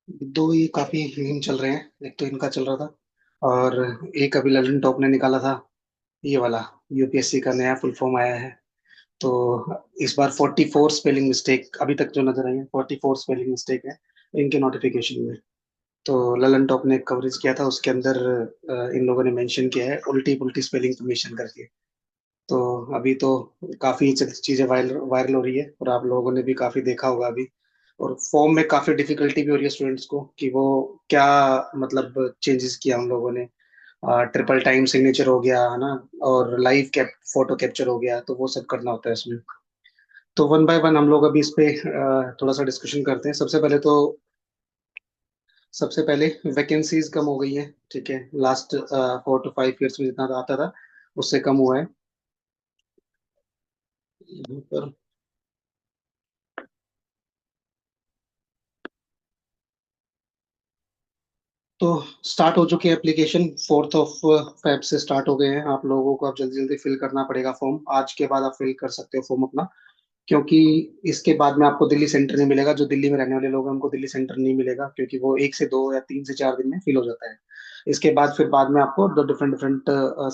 दो ही काफी मीम चल रहे हैं। एक तो इनका चल रहा था, और एक अभी ललन टॉप ने निकाला था, ये वाला। यूपीएससी का नया फुल फॉर्म आया है। तो इस बार 44 स्पेलिंग मिस्टेक अभी तक जो नजर आई है, 44 स्पेलिंग मिस्टेक है इनके नोटिफिकेशन में। तो ललन टॉप ने कवरेज किया था, उसके अंदर इन लोगों ने मेंशन किया है उल्टी पुल्टी स्पेलिंग मेंशन करके। तो अभी तो काफी चीजें वायरल वायरल हो रही है, और आप लोगों ने भी काफी देखा होगा अभी। और फॉर्म में काफी डिफिकल्टी भी हो रही है स्टूडेंट्स को कि वो क्या, मतलब चेंजेस किया उन लोगों ने। ट्रिपल टाइम सिग्नेचर हो गया है ना, और लाइव कैप फोटो कैप्चर हो गया, तो वो सब करना होता है इसमें। तो वन बाय वन हम लोग अभी इस पे थोड़ा सा डिस्कशन करते हैं। सबसे पहले वैकेंसीज कम हो गई हैं, ठीक है। लास्ट 4 to 5 years में जितना आता था उससे कम हुआ है यहाँ पर। तो स्टार्ट हो चुकी है एप्लीकेशन, 4 ऑफ फेब से स्टार्ट हो गए हैं। आप लोगों को अब जल्दी जल्दी फिल करना पड़ेगा फॉर्म। आज के बाद आप फिल कर सकते हो फॉर्म अपना, क्योंकि इसके बाद में आपको दिल्ली सेंटर नहीं मिलेगा। जो दिल्ली में रहने वाले लोग हैं उनको दिल्ली सेंटर नहीं मिलेगा, क्योंकि वो 1 से 2 या 3 से 4 दिन में फिल हो जाता है। इसके बाद फिर बाद में आपको दो डिफरेंट डिफरेंट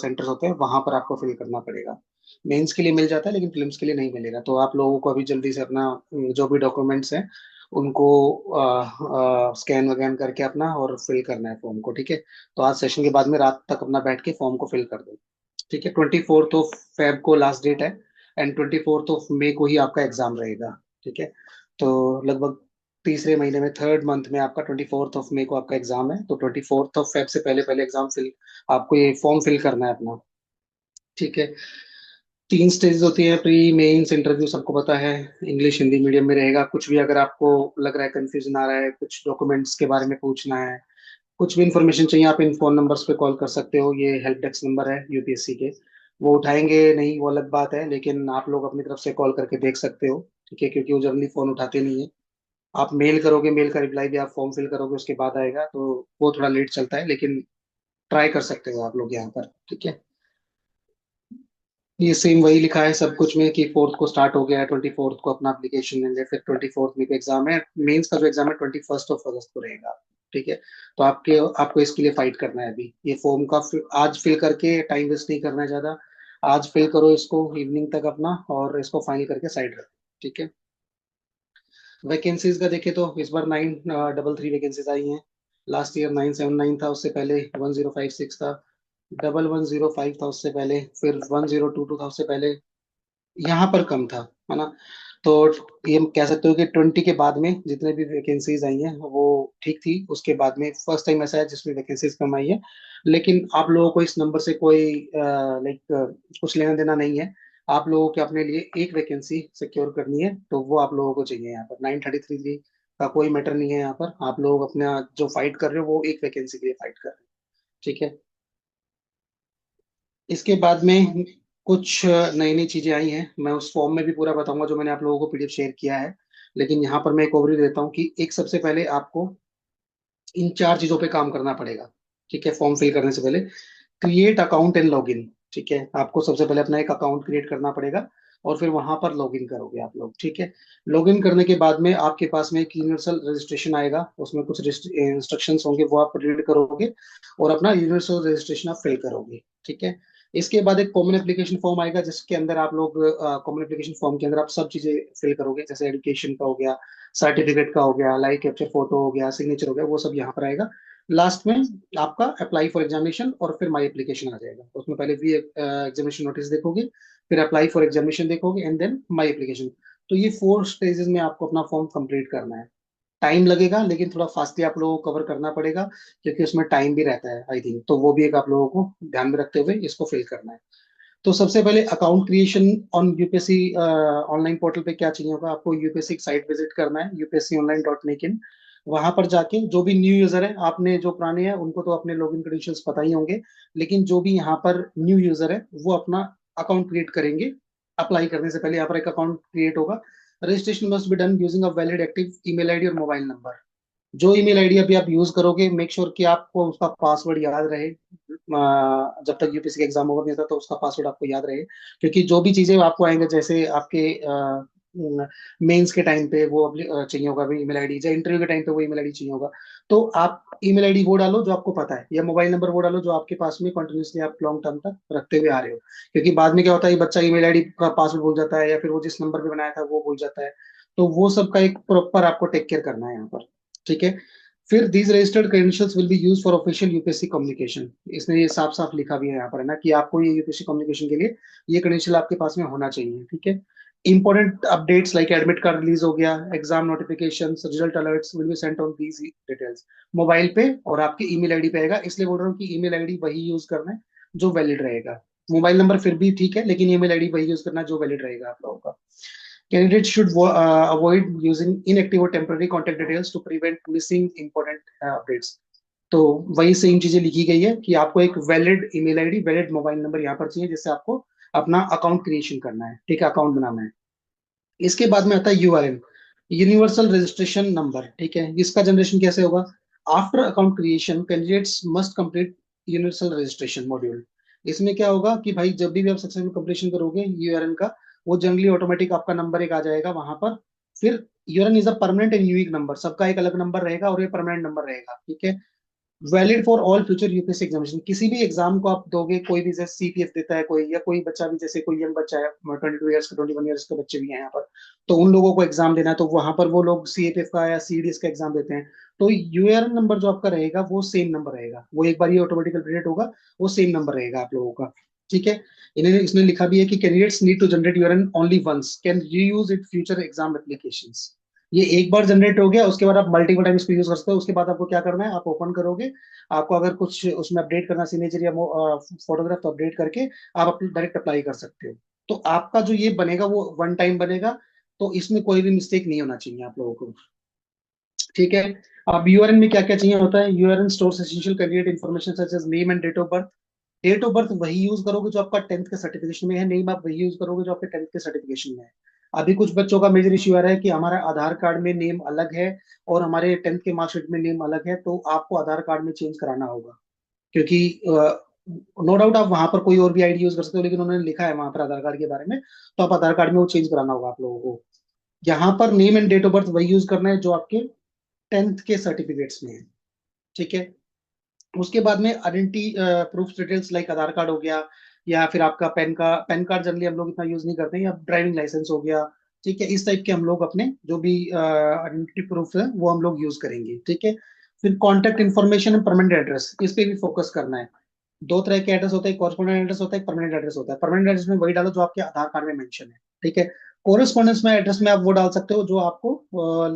सेंटर्स होते हैं, वहां पर आपको फिल करना पड़ेगा। मेंस के लिए मिल जाता है, लेकिन फिल्म्स के लिए नहीं मिलेगा। तो आप लोगों को अभी जल्दी से अपना जो भी डॉक्यूमेंट्स हैं उनको स्कैन वगैन करके अपना और फिल करना है फॉर्म को, ठीक है। तो आज सेशन के बाद में रात तक अपना बैठ के फॉर्म को फिल कर दो, ठीक है। 24 ऑफ फेब को लास्ट डेट है, एंड 24 ऑफ मे को ही आपका एग्जाम रहेगा, ठीक है। तो लगभग तीसरे महीने में, थर्ड मंथ में आपका 24 ऑफ मे को आपका एग्जाम है। तो 24 ऑफ फेब से पहले पहले एग्जाम फिल, आपको ये फॉर्म फिल करना है अपना, ठीक है। 3 स्टेजेस होती है, प्री मेंस इंटरव्यू, सबको पता है। इंग्लिश हिंदी मीडियम में रहेगा। कुछ भी अगर आपको लग रहा है, कंफ्यूजन आ रहा है, कुछ डॉक्यूमेंट्स के बारे में पूछना है, कुछ भी इंफॉर्मेशन चाहिए, आप इन फोन नंबर्स पे कॉल कर सकते हो। ये हेल्प डेस्क नंबर है यूपीएससी के। वो उठाएंगे नहीं, वो अलग बात है, लेकिन आप लोग अपनी तरफ से कॉल करके देख सकते हो, ठीक है, क्योंकि वो जल्दी फोन उठाते नहीं है। आप मेल करोगे, मेल का रिप्लाई भी आप फॉर्म फिल करोगे उसके बाद आएगा, तो वो थोड़ा लेट चलता है, लेकिन ट्राई कर सकते हो आप लोग यहाँ पर, ठीक है। ये सेम वही लिखा है सब कुछ में कि 4th को स्टार्ट हो गया है, 24th को अपना एप्लीकेशन देंगे, फिर 24th में एग्जाम है। मेंस का जो एग्जाम है 21 ऑफ अगस्त को रहेगा, ठीक है। तो आपको इसके लिए फाइट करना है अभी। ये फॉर्म का आज फिल करके टाइम वेस्ट नहीं करना है ज्यादा। आज फिल करो इसको इवनिंग तक अपना, और इसको फाइनल करके साइड रखो, ठीक है। वैकेंसीज का देखे तो इस बार 933 वैकेंसीज आई हैं। लास्ट ईयर 979 था, उससे पहले 1056 था। 1105 था उससे पहले, फिर 1022 था उससे पहले। यहाँ पर कम था, है ना। तो ये हम कह सकते हो कि 20 के बाद में जितने भी वैकेंसीज आई हैं वो ठीक थी। उसके बाद में फर्स्ट टाइम ऐसा है जिसमें वैकेंसीज कम आई है। लेकिन आप लोगों को इस नंबर से कोई लाइक कुछ लेना देना नहीं है। आप लोगों के अपने लिए एक वैकेंसी सिक्योर करनी है, तो वो आप लोगों को चाहिए। यहाँ पर 933 का कोई मैटर नहीं है। यहाँ पर आप लोग अपना जो फाइट कर रहे हो वो एक वैकेंसी के लिए फाइट कर रहे हो, ठीक है। इसके बाद में कुछ नई नई चीजें आई हैं, मैं उस फॉर्म में भी पूरा बताऊंगा जो मैंने आप लोगों को पीडीएफ शेयर किया है। लेकिन यहाँ पर मैं एक ओवरव्यू देता हूँ कि एक, सबसे पहले आपको इन 4 चीजों पे काम करना पड़ेगा, ठीक है, फॉर्म फिल करने से पहले। क्रिएट अकाउंट एंड लॉगिन, ठीक है। आपको सबसे पहले अपना एक अकाउंट क्रिएट करना पड़ेगा, और फिर वहां पर लॉगिन करोगे आप लोग, ठीक है। लॉगिन करने के बाद में आपके पास में एक यूनिवर्सल रजिस्ट्रेशन आएगा, उसमें कुछ इंस्ट्रक्शंस होंगे, वो आप रीड करोगे और अपना यूनिवर्सल रजिस्ट्रेशन आप फिल करोगे, ठीक है। इसके बाद एक कॉमन एप्लीकेशन फॉर्म आएगा, जिसके अंदर आप लोग कॉमन एप्लीकेशन फॉर्म के अंदर आप सब चीजें फिल करोगे, जैसे एजुकेशन का हो गया, सर्टिफिकेट का हो गया, लाइव कैप्चर फोटो हो गया, सिग्नेचर हो गया, वो सब यहाँ पर आएगा। लास्ट में आपका अप्लाई फॉर एग्जामिनेशन और फिर माई एप्लीकेशन आ जाएगा। उसमें पहले भी एग्जामिनेशन नोटिस देखोगे, फिर अप्लाई फॉर एग्जामिनेशन देखोगे, एंड देन माई एप्लीकेशन। तो ये 4 स्टेजेस में आपको अपना फॉर्म कंप्लीट करना है। टाइम लगेगा, लेकिन थोड़ा फास्टली आप लोगों को कवर करना पड़ेगा, क्योंकि उसमें टाइम भी रहता है आई थिंक। तो वो भी एक आप लोगों को ध्यान में रखते हुए इसको फिल करना है। तो सबसे पहले account creation on UPSC online portal पे क्या चाहिए होगा आपको, यूपीएससी की साइट विजिट करना है, upsconline.in। वहां पर जाके जो भी न्यू यूजर है, आपने जो पुराने हैं उनको तो अपने लॉगिन क्रेडेंशियल्स पता ही होंगे, लेकिन जो भी यहाँ पर न्यू यूजर है वो अपना अकाउंट क्रिएट करेंगे। अप्लाई करने से पहले यहाँ पर एक अकाउंट क्रिएट होगा। Registration must be done using a valid active email ID और मोबाइल नंबर। जो ईमेल आईडी अभी आप यूज करोगे, मेक श्योर कि आपको उसका पासवर्ड याद रहे। जब तक यूपीएससी का एग्जाम ओवर नहीं होता तो उसका पासवर्ड आपको याद रहे, क्योंकि जो भी चीजें आपको आएंगे, जैसे आपके मेंस के टाइम पे वो चाहिए होगा भी ईमेल आईडी, या इंटरव्यू के टाइम पे वो ईमेल आईडी चाहिए होगा। तो आप ईमेल आईडी वो डालो जो आपको पता है, या मोबाइल नंबर वो डालो जो आपके पास में कंटिन्यूसली आप लॉन्ग टर्म तक रखते हुए आ रहे हो। क्योंकि बाद में क्या होता है, ये बच्चा ईमेल आईडी का पासवर्ड भूल जाता है, या फिर वो जिस नंबर पे बनाया था वो भूल जाता है। तो वो सब का एक प्रॉपर आपको टेक केयर करना है यहाँ पर। ठीक है। फिर these registered credentials will be use for official UPSC communication. इसने ये साफ साफ लिखा भी है यहाँ पर, है ना, कि आपको ये यूपीएससी कम्युनिकेशन के लिए ये क्रेडेंशियल आपके पास में होना चाहिए। ठीक है। Important updates like admit card release हो गया, exam notification, result alerts will be sent on these details, mobile पे और आपके ईमेल आईडी पे आएगा। इसलिए बोल रहा हूँ कि ईमेल आईडी वही यूज करना है जो वैलिड रहेगा। मोबाइल नंबर फिर भी ठीक है, लेकिन ईमेल आईडी वही यूज करना है जो वैलिड रहेगा आप लोगों का। Candidates should avoid using inactive or temporary contact details to prevent missing important updates. तो वही सेम चीजें लिखी गई है कि आपको एक valid email ID, valid mobile number यहाँ पर चाहिए, जिससे आपको अपना अकाउंट क्रिएशन करना है। ठीक है, अकाउंट बनाना है। इसके बाद में आता है यूआरएन, यूनिवर्सल रजिस्ट्रेशन नंबर। ठीक है, इसका जनरेशन कैसे होगा? After account creation candidates must complete universal registration module. इसमें क्या होगा कि भाई जब भी आप सक्सेसफुल कंप्लीशन करोगे यूआरएन का, वो जनरली ऑटोमेटिक आपका नंबर एक आ जाएगा वहां पर। फिर URN is a permanent and unique number, सबका एक अलग नंबर रहेगा और ये परमानेंट नंबर रहेगा। ठीक है। Valid for all future UPSC examination, किसी भी एग्जाम को आप दोगे, कोई भी जैसे सीपीएफ देता है कोई, या कोई बच्चा भी, जैसे कोई यंग बच्चा है 22 ईयर्स का, 21 ईयर्स के बच्चे भी हैं यहाँ पर, तो उन लोगों को एग्जाम देना है, तो वहां पर वो लोग सीएपीएफ का या सीडीएस का एग्जाम देते हैं। तो यूआरएन नंबर जो आपका रहेगा वो सेम नंबर रहेगा, वो एक बार ये ऑटोमेटिकल अपडेट होगा, वो सेम नंबर रहेगा आप लोगों का। ठीक है। इन्होंने इसमें लिखा भी है कि candidates need to generate URN only once, can reuse it future exam applications. ये एक बार जनरेट हो गया, उसके बाद आप मल्टीपल टाइम इसको यूज कर सकते हो। उसके बाद आपको क्या करना है, आप ओपन करोगे, आपको अगर कुछ उसमें अपडेट करना, सिग्नेचर या फोटोग्राफ, तो अपडेट करके आप डायरेक्ट अप्लाई कर सकते हो। तो आपका जो ये बनेगा वो वन टाइम बनेगा, तो इसमें कोई भी मिस्टेक नहीं होना चाहिए आप लोगों को। ठीक है। अब यूआरएन में क्या क्या चाहिए होता है? URN stores essential candidate information such as name and date of birth. Date of birth वही यूज करोगे जो आपका 10th के सर्टिफिकेशन में है, नेम आप वही यूज करोगे जो आपके 10th के सर्टिफिकेशन में है। अभी कुछ बच्चों का मेजर इश्यू आ रहा है कि हमारा आधार कार्ड में नेम अलग है और हमारे 10th के मार्कशीट में नेम अलग है, तो आपको आधार कार्ड में चेंज कराना होगा। क्योंकि नो डाउट आप वहां पर कोई और भी आईडी यूज कर सकते हो, लेकिन उन्होंने लिखा है वहां पर आधार कार्ड के बारे में, तो आप आधार कार्ड में वो चेंज कराना होगा आप लोगों को। यहाँ पर name and date of birth वही यूज करना है जो आपके 10th के सर्टिफिकेट्स में है। ठीक है। उसके बाद में आइडेंटिटी प्रूफ डिटेल्स लाइक आधार कार्ड हो गया, या फिर आपका पैन कार्ड जनरली हम लोग इतना यूज नहीं करते हैं, या ड्राइविंग लाइसेंस हो गया। ठीक है, इस टाइप के हम लोग अपने जो भी आइडेंटिटी प्रूफ है वो हम लोग यूज करेंगे। ठीक है। फिर contact information and permanent address, इस पे भी फोकस करना है। दो तरह के एड्रेस होता है, कॉरेस्पॉन्डेंट एड्रेस होता है, परमानेंट एड्रेस होता है। परमानेंट एड्रेस में वही डालो जो आपके आधार कार्ड में मेंशन है। ठीक है। कोरेस्पॉन्डेंस में एड्रेस में आप वो डाल सकते हो जो आपको,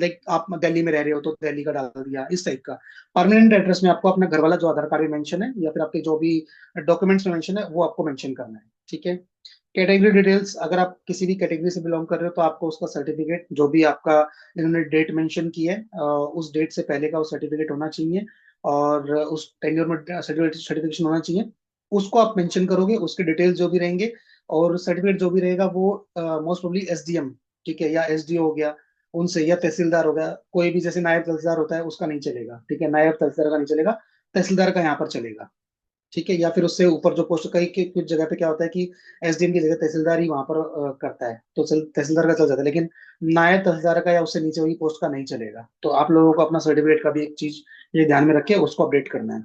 लाइक आप दिल्ली में रह रहे हो तो दिल्ली का डाल दिया, इस टाइप का। परमानेंट एड्रेस में आपको अपना घर वाला जो आधार कार्ड में मेंशन है, या फिर आपके जो भी डॉक्यूमेंट्स में मेंशन है, वो आपको मेंशन करना है। ठीक है। कैटेगरी डिटेल्स, अगर आप किसी भी कैटेगरी से बिलोंग कर रहे हो तो आपको उसका सर्टिफिकेट, जो भी आपका इन्होंने डेट मेंशन की है, उस डेट से पहले का वो सर्टिफिकेट होना चाहिए, और उस टेन्योर में सर्टिफिकेशन होना चाहिए। उसको आप मेंशन करोगे, उसके डिटेल्स जो भी रहेंगे, और सर्टिफिकेट जो भी रहेगा वो मोस्ट प्रोबली एसडीएम, ठीक है, या एसडीओ हो गया उनसे, या तहसीलदार हो गया, कोई भी जैसे नायब तहसीलदार होता है उसका नहीं चलेगा। ठीक है, नायब तहसीलदार का नहीं चलेगा, तहसीलदार का यहाँ पर चलेगा। ठीक है। या फिर उससे ऊपर जो पोस्ट, कई के कुछ जगह पे क्या होता है कि एसडीएम की जगह तहसीलदार ही वहां पर करता है, तो तहसीलदार का चल जाता है, लेकिन नायब तहसीलदार का या उससे नीचे वही पोस्ट का नहीं चलेगा। तो आप लोगों को अपना सर्टिफिकेट का भी एक चीज ये ध्यान में रखे, उसको अपडेट करना है।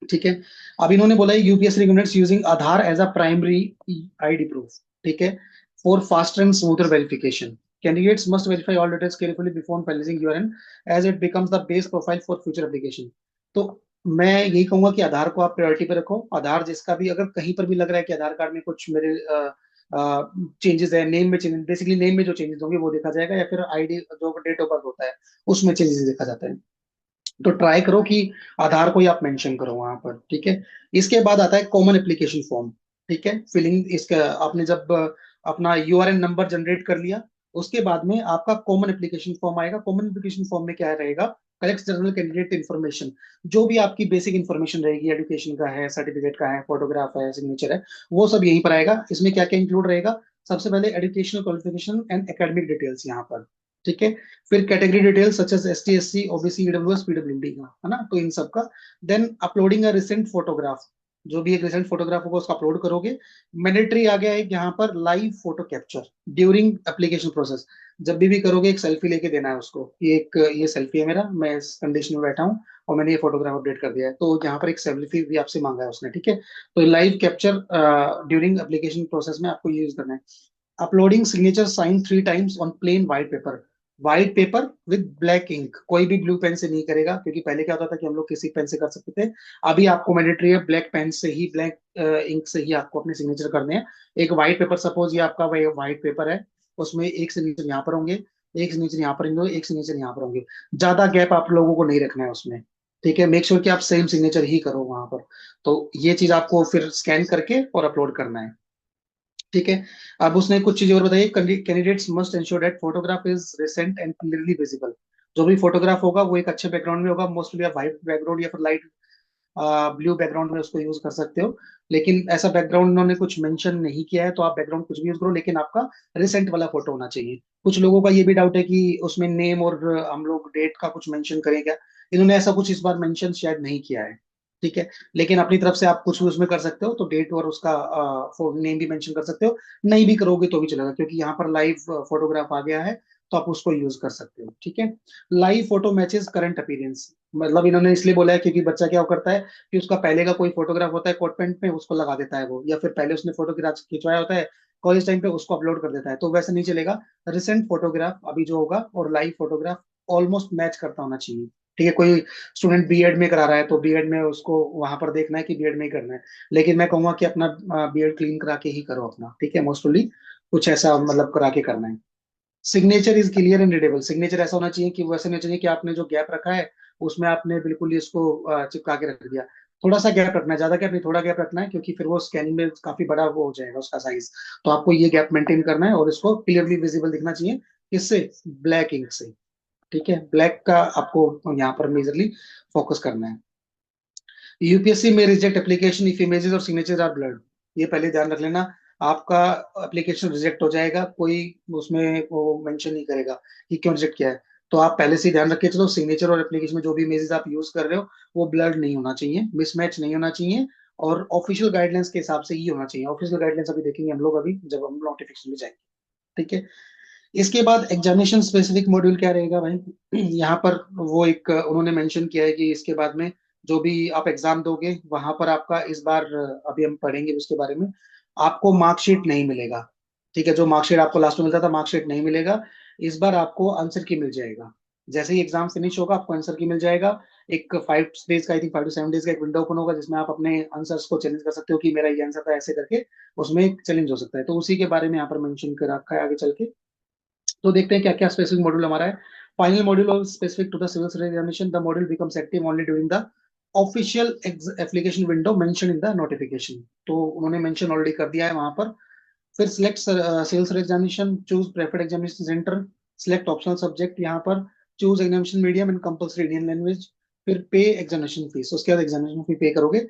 ठीक है। अब इन्होंने बोला है UPSC recommends using Aadhaar as a primary ID proof. ठीक है। For faster and smoother verification, candidates must verify all details carefully before filling URN, as it becomes the base profile for future application. तो मैं यही कहूंगा कि आधार को आप priority पे रखो। आधार जिसका भी अगर कहीं पर भी लग रहा है कि आधार कार्ड में कुछ मेरे चेंजेस है, नेम में चेंजेस, बेसिकली नेम में जो चेंजेस होंगे वो देखा जाएगा, या फिर आईडी जो डेट ऑफ बर्थ होता है उसमें चेंजेस देखा जाता है। तो ट्राई करो कि आधार को ही आप मेंशन करो वहां पर। ठीक है। इसके बाद आता है कॉमन एप्लीकेशन फॉर्म। ठीक है, फिलिंग इसका आपने जब अपना यूआरएन नंबर जनरेट कर लिया, उसके बाद में आपका कॉमन एप्लीकेशन फॉर्म आएगा। कॉमन एप्लीकेशन फॉर्म में क्या रहेगा? कलेक्ट जनरल कैंडिडेट इन्फॉर्मेशन, जो भी आपकी बेसिक इन्फॉर्मेशन रहेगी, एजुकेशन का है, सर्टिफिकेट का है, फोटोग्राफ है, सिग्नेचर है, वो सब यहीं पर आएगा। इसमें क्या क्या इंक्लूड रहेगा? सबसे पहले educational qualification and academic details यहाँ पर। ठीक है। फिर category details such as S, T S, C, OBC, EWS का, है ना, तो इन सब का। Then uploading a recent photograph, जो भी एक रिसेंट फोटोग्राफ होगा उसको अपलोड करोगे। मैंडेटरी आ गया है यहाँ पर live photo capture during application process. जब भी करोगे एक सेल्फी लेके देना है उसको कि एक ये सेल्फी है मेरा, मैं इस कंडीशन में बैठा हूँ और मैंने ये फोटोग्राफ अपडेट कर दिया है, तो यहाँ पर एक सेल्फी भी आपसे मांगा है उसने, ठीक है। तो live capture during application process में आपको यूज करना है। Uploading signature sign 3 times on plain white paper. White paper with black ink, कोई भी ब्लू पेन से नहीं करेगा, क्योंकि पहले क्या होता था कि हम लोग किसी पेन से कर सकते थे। अभी आपको मैंडेटरी है ब्लैक पेन से ही, ब्लैक इंक से ही आपको अपने सिग्नेचर करने हैं। एक व्हाइट पेपर, सपोज ये आपका व्हाइट पेपर है, उसमें एक सिग्नेचर यहाँ पर होंगे, एक सिग्नेचर यहाँ पर होंगे, एक सिग्नेचर यहाँ पर होंगे। ज्यादा गैप आप लोगों को नहीं रखना है उसमें, ठीक है। मेक श्योर कि आप सेम सिग्नेचर ही करो वहां पर। तो ये चीज आपको फिर स्कैन करके और अपलोड करना है, ठीक है। अब उसने कुछ चीजें और बताई। Candidates must ensure that photograph is recent and clearly visible. जो भी फोटोग्राफ होगा वो एक अच्छे बैकग्राउंड में होगा, मोस्टली आप व्हाइट बैकग्राउंड या फिर लाइट ब्लू बैकग्राउंड में उसको यूज कर सकते हो। लेकिन ऐसा बैकग्राउंड उन्होंने कुछ मेंशन नहीं किया है, तो आप बैकग्राउंड कुछ भी यूज करो, लेकिन आपका रिसेंट वाला फोटो होना चाहिए। कुछ लोगों का ये भी डाउट है कि उसमें नेम और हम लोग डेट का कुछ मेंशन करें क्या। इन्होंने ऐसा कुछ इस बार मेंशन शायद नहीं किया है, ठीक है। लेकिन अपनी तरफ से आप कुछ भी उसमें कर सकते हो, तो डेट और उसका नेम भी मेंशन कर सकते हो। नहीं भी करोगे तो भी चलेगा, क्योंकि यहाँ पर लाइव फोटोग्राफ आ गया है, तो आप उसको यूज कर सकते हो, ठीक है। Live photo matches current appearance, मतलब इन्होंने इसलिए बोला है क्योंकि बच्चा क्या करता है कि उसका पहले का कोई फोटोग्राफ होता है कोट पैंट में, उसको लगा देता है वो, या फिर पहले उसने फोटो खिंचवाया होता है कॉलेज टाइम पे, उसको अपलोड कर देता है। तो वैसे नहीं चलेगा। रिसेंट फोटोग्राफ अभी जो होगा और लाइव फोटोग्राफ ऑलमोस्ट मैच करता होना चाहिए, ठीक है। कोई स्टूडेंट बीएड में करा रहा है तो बीएड में उसको वहां पर देखना है कि बीएड में ही करना है। लेकिन मैं कहूंगा कि अपना बीएड क्लीन करा के ही करो अपना, ठीक है। मोस्टली कुछ ऐसा मतलब करा के करना है। Signature is clear and readable. Signature ऐसा होना चाहिए कि वैसे नहीं चाहिए कि आपने जो गैप रखा है उसमें आपने बिल्कुल ही इसको चिपका के रख दिया। थोड़ा सा गैप रखना है, ज्यादा गैप नहीं, थोड़ा गैप रखना है, क्योंकि फिर वो स्कैनिंग में काफी बड़ा वो हो जाएगा उसका साइज। तो आपको ये गैप मेंटेन करना है और इसको क्लियरली विजिबल दिखना चाहिए। किससे? ब्लैक इंक से, ठीक है। ब्लैक का आपको यहाँ पर मेजरली फोकस करना है। यूपीएससी में रिजेक्ट एप्लीकेशन इफ इमेजेस और सिग्नेचर आर ब्लर्ड। ये पहले ध्यान रख लेना। आपका एप्लीकेशन रिजेक्ट हो जाएगा, कोई उसमें वो मेंशन नहीं करेगा कि क्यों रिजेक्ट किया है। तो आप पहले से ही ध्यान रख के चलो, सिग्नेचर और एप्लीकेशन में जो भी इमेजेस आप यूज कर रहे हो वो ब्लर्ड नहीं होना चाहिए, मिसमैच नहीं होना चाहिए, और ऑफिशियल गाइडलाइंस के हिसाब से ही होना चाहिए। ऑफिशियल गाइडलाइंस अभी देखेंगे हम लोग, अभी जब हम नोटिफिकेशन में जाएंगे, ठीक है। इसके बाद एग्जामिनेशन स्पेसिफिक मॉड्यूल क्या रहेगा भाई? यहाँ पर वो एक उन्होंने मेंशन किया है कि इसके बाद में जो भी आप एग्जाम दोगे वहां पर आपका इस बार अभी हम पढ़ेंगे उसके बारे में, आपको मार्कशीट नहीं मिलेगा, ठीक है। जो मार्कशीट आपको लास्ट में मिलता था, मार्कशीट नहीं मिलेगा। इस बार आपको आंसर की मिल जाएगा। जैसे ही एग्जाम फिनिश होगा आपको आंसर की मिल जाएगा। एक 5 डेज का, आई थिंक 5 to 7 डेज का एक विंडो ओपन होगा, जिसमें आप अपने आंसर्स को चैलेंज कर सकते हो कि मेरा ये आंसर था, ऐसे करके उसमें एक चैलेंज हो सकता है। तो उसी के बारे में यहाँ पर मेंशन कर रखा है आगे चल के। तो देखते हैं क्या क्या स्पेसिफिक मॉड्यूल हमारा है। Final module of specific to the civil service examination, the module becomes active only during the official application window mention in the notification. तो उन्होंने मेंशन ऑलरेडी कर दिया है वहां पर। फिर select civil service examination, choose preferred examination centre, select optional subject यहाँ पर, choose examination medium and compulsory Indian language. फिर पे एग्जामिनेशन फीस, उसके बाद एग्जामिनेशन फी पे करोगे।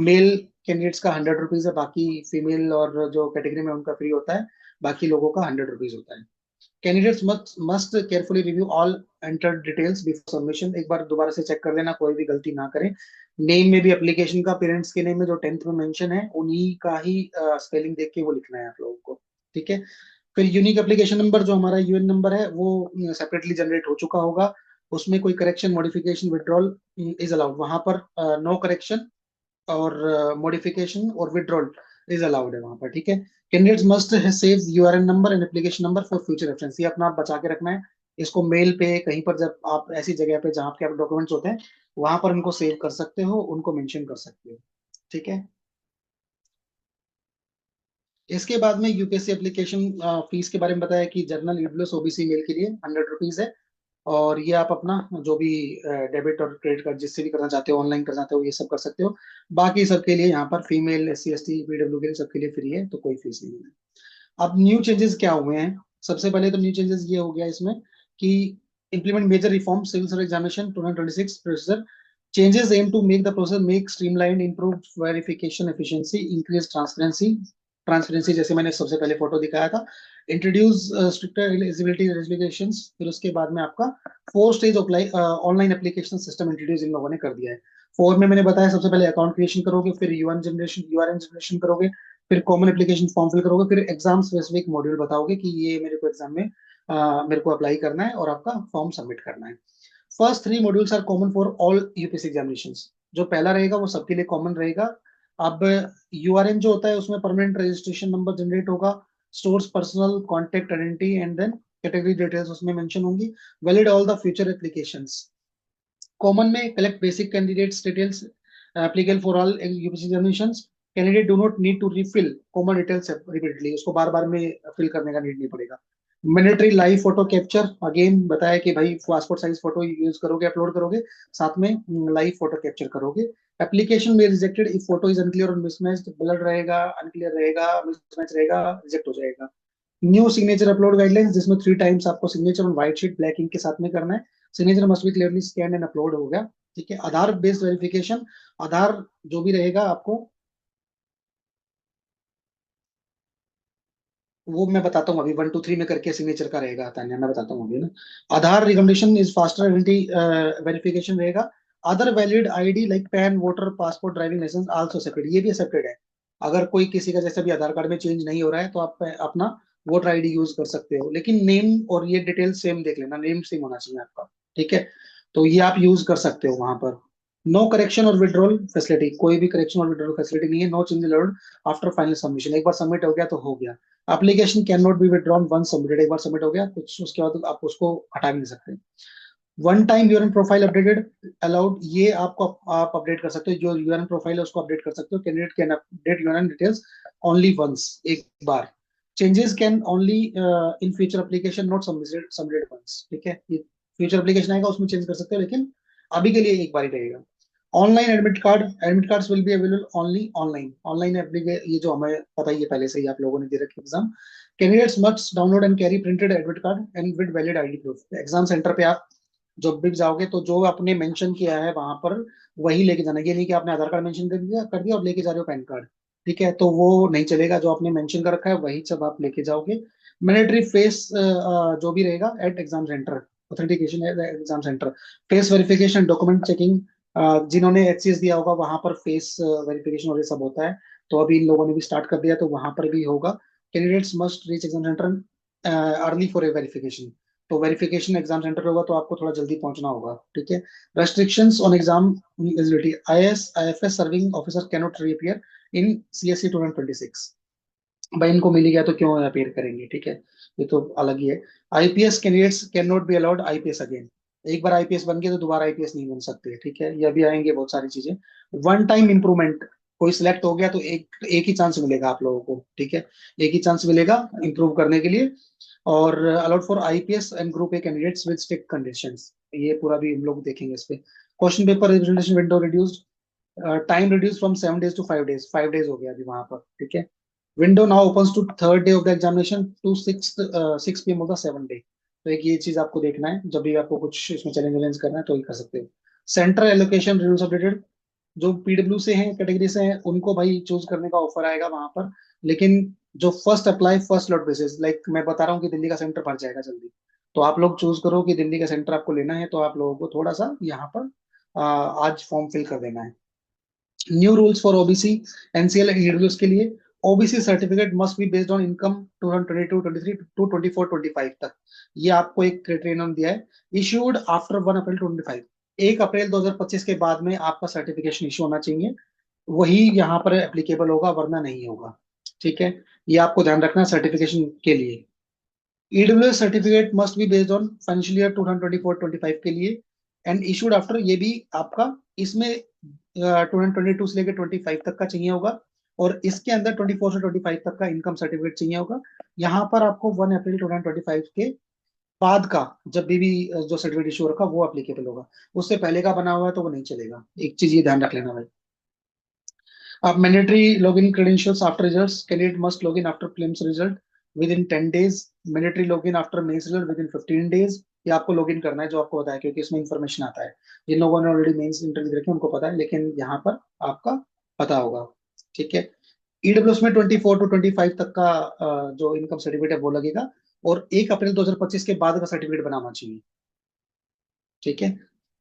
मेल कैंडिडेट्स का 100 रुपीज है, बाकी फीमेल और जो कैटेगरी में उनका फ्री होता है, बाकी लोगों का 100 रुपीज होता है। Candidates must carefully review all entered details before submission. एक बार दोबारा से चेक कर लेना, कोई भी गलती ना करें। नेम में भी एप्लीकेशन का पेरेंट्स के नेम में जो 10th में मेंशन है उन्हीं का ही स्पेलिंग देख के वो लिखना है आप लोगों को, ठीक है। फिर यूनिक एप्लीकेशन नंबर जो हमारा यूएन नंबर है वो सेपरेटली जनरेट हो चुका होगा। उसमें कोई correction modification withdrawal is allowed, वहां पर नो करेक्शन और मॉडिफिकेशन और विड्रॉल इज अलाउड है वहां पर, ठीक है। Candidates must save URN number and application number for future reference. ये अपना आप बचा के रखना है। इसको मेल पे कहीं पर जब आप ऐसी जगह पे जहाँ पे आप डॉक्यूमेंट्स होते हैं वहां पर उनको सेव कर सकते हो, उनको मेंशन कर सकते हो, ठीक है। इसके बाद में यूपीएससी एप्लीकेशन फीस के बारे में बताया कि जनरल ईडब्ल्यूएस ओबीसी मेल के लिए 100 रुपीज है। और ये आप अपना जो भी डेबिट और क्रेडिट कार्ड जिससे भी करना चाहते हो, ऑनलाइन करना चाहते हो, ये सब कर सकते हो। बाकी सबके लिए यहाँ पर female S C S T PW के लिए सबके लिए फ्री है, तो कोई फीस नहीं है। अब न्यू चेंजेस क्या हुए हैं? सबसे पहले तो न्यू चेंजेस ये हो गया इसमें कि implement major reform civil service examination 2026 procedure. Changes aim to make the process make streamlined, improve verification efficiency, increase transparency जैसे मैंने सबसे पहले फोटो दिखाया था। Introduce stricter eligibility restrictions. फिर उसके बाद में आपका 4 stage online application system introduce इन लोगों ने कर दिया है। 4 में मैंने बताया सबसे पहले अकाउंट क्रिएशन करोगे, फिर यूआरएन जनरेशन करोगे, फिर कॉमन एप्लीकेशन फॉर्म फिल करोगे, फिर एग्जाम स्पेसिफिक मॉड्यूल बताओगे कि ये मेरे को एग्जाम में मेरे को अप्लाई करना है और आपका फॉर्म सबमिट करना है। First 3 modules are common for all UPSC examinations. जो पहला रहेगा वो सबके लिए कॉमन रहेगा। अब यूआरएन जो होता है उसमें परमानेंट रजिस्ट्रेशन नंबर जनरेट होगा, stores personal contact identity and then category details उसमें मेंशन होंगी, valid all the future applications. Common में collect basic candidates details applicable for all UPSC examinations. Candidate do not need to refill common details repeatedly, उसको बार बार में fill करने का need नहीं पड़ेगा। Mandatory live photo capture, again बताया कि भाई पासपोर्ट साइज फोटो यूज करोगे, अपलोड करोगे, साथ में लाइव फोटो कैप्चर करोगे। एप्लीकेशन में rejected if photo is unclear और मिसमैच्ड, ब्लर रहेगा, अनक्लियर रहेगा, मिसमैच रहेगा, रिजेक्ट हो जाएगा। न्यू सिग्नेचर अपलोड गाइडलाइंस, जिसमें 3 टाइम्स आपको signature on white sheet black ink के साथ में करना है। Signature must be clearly scan and upload हो गया। ठीक है। आधार बेस्ड वेरिफिकेशन, आधार जो भी रहेगा आपको वो मैं बताता हूँ अभी, 1 2 3 में करके सिग्नेचर का रहेगा, तान्या मैं बताता हूँ अभी ना। Aadhaar recommendation is faster identity verification रहेगा। Other valid ID like PAN, voter, passport, driving licence also accepted, ये भी एक्सेप्टेड है। अगर कोई किसी का जैसे भी आधार कार्ड में चेंज नहीं हो रहा है तो आप अपना वोटर आईडी यूज कर सकते हो, लेकिन नेम और ये डिटेल सेम देख लेना, नेम सेम होना चाहिए आपका। ठीक है। तो ये आप यूज कर सकते हो वहां पर। नो करेक्शन और विड्रॉल फैसिलिटी, कोई भी करेक्शन और विड्रॉल फैसिलिटी नहीं है। No change allowed after final submission, एक बार सबमिट हो गया तो हो गया। Application can not be withdrawn once submitted, एक बार सबमिट हो गया कुछ उसके बाद आप उसको हटा भी नहीं सकते। One time URN profile updated allowed, ये आपको आप अपडेट कर सकते हो, जो यूआरएन प्रोफाइल है उसको अपडेट कर सकते हो। Candidate can update URN details only once, एक बार। Changes can only in future application not submitted once. ठीक है। ये फ्यूचर एप्लीकेशन आएगा उसमें चेंज कर सकते हो, लेकिन अभी के लिए एक बार ही रहेगा। Online admit cards will be available only online. Online application ये जो हमें पता ही है पहले से ही, आप लोगों ने दे रखी exam. Candidates must download and carry printed admit card and with valid ID proof. Exam centre पे आप जब भी जाओगे तो जो आपने मेंशन किया है वहां पर वही लेके जाना, ये नहीं कि आपने आधार कार्ड मेंशन कर दिया और लेके जा रहे हो पैन कार्ड। ठीक है, तो वो नहीं चलेगा, जो आपने मेंशन कर रखा है वही सब आप लेके जाओगे। मैंडेटरी फेस जो भी रहेगा at exam centre, authentication exam centre. Face verification, document checking, जिन्होंने एचसीएस दिया होगा वहां पर फेस वेरिफिकेशन और ये सब होता है, तो अभी इन लोगों ने भी स्टार्ट कर दिया तो वहां पर भी होगा। Candidates must reach exam centre early for a verification, तो वेरिफिकेशन एग्जाम सेंटर होगा तो आपको थोड़ा जल्दी पहुंचना होगा। ठीक है। Restrictions on exam eligibility, IAS IFS serving officer can not reappear in CSC 2026। भाई इनको मिल गया तो क्यों अपीयर करेंगे। ठीक है, ये तो अलग ही है। IPS candidates can not be allowed IPS again, एक बार आईपीएस बन गए तो दोबारा आईपीएस नहीं बन सकते। ठीक है, ये अभी आएंगे बहुत सारी चीजें। वन टाइम इंप्रूवमेंट, कोई सिलेक्ट हो गया तो एक एक ही चांस मिलेगा आप लोगों को। ठीक है, एक ही चांस मिलेगा इंप्रूव करने के लिए। और allowed for IPS and group A candidates with strict conditions, ये पूरा भी हम लोग देखेंगे इस पे। Question paper representation window reduced, time reduce from 7 days to 5 days, 5 days हो गया अभी वहां पर। ठीक है। Window now opens to third day of the examination to 6 PM of the 7th day। तो एक ये चीज आपको देखना है, जब भी आपको कुछ इसमें चैलेंज वैलेंज करना है तो ये कर सकते हो। सेंट्रल एलोकेशन रूल्स अपडेटेड, जो पीडब्ल्यू से हैं, कैटेगरी से हैं, उनको भाई चूज करने का ऑफर आएगा वहां पर, लेकिन जो first apply first lot basis, like मैं बता रहा हूँ कि दिल्ली का सेंटर भर जाएगा जल्दी, तो आप लोग चूज करो कि दिल्ली का सेंटर आपको लेना है, तो आप लोगों को थोड़ा सा यहाँ पर आज फॉर्म फिल कर देना है। New rules for OBC NCL EWS के लिए, OBC certificate must be based on income 2022 23 to 24 25 तक, ये आपको एक क्राइटेरियन दिया है। इशूड आफ्टर 1 अप्रैल 25, 1 अप्रैल 2025 के बाद में आपका सर्टिफिकेशन इशू होना चाहिए, वही यहाँ पर एप्लीकेबल होगा वरना नहीं होगा। ठीक है, ये आपको ध्यान रखना है सर्टिफिकेशन के लिए। EWS certificate must be based on financial year 2024-25 के लिए एंड इशूड आफ्टर, ये भी आपका इसमें 2022 से लेकर 25 तक का चाहिए होगा, और इसके अंदर 24 से 25 तक का इनकम सर्टिफिकेट चाहिए होगा। यहाँ पर आपको 1 अप्रैल 2025 के बाद का जब भी जो सर्टिफिकेट इशू रखा वो अप्लीकेबल होगा, उससे पहले का बना हुआ है तो वो नहीं चलेगा, एक चीज ये ध्यान रख लेना भाई। अब mandatory login credentials after results, candidate must login after prelims result within 10 days, mandatory login after mains result within 15 days। ये आपको लॉगिन करना है जो आपको बताया, क्योंकि इसमें इंफॉर्मेशन आता है, जिन लोगों ने ऑलरेडी मेंस इंटरव्यू रखे उनको पता है, लेकिन यहाँ पर आपका पता होगा। ठीक है। ईडब्ल्यूएस में 24 to 25 तक का जो इनकम सर्टिफिकेट है वो लगेगा, और 1 अप्रैल 2025 के बाद का सर्टिफिकेट बनाना चाहिए। ठीक है।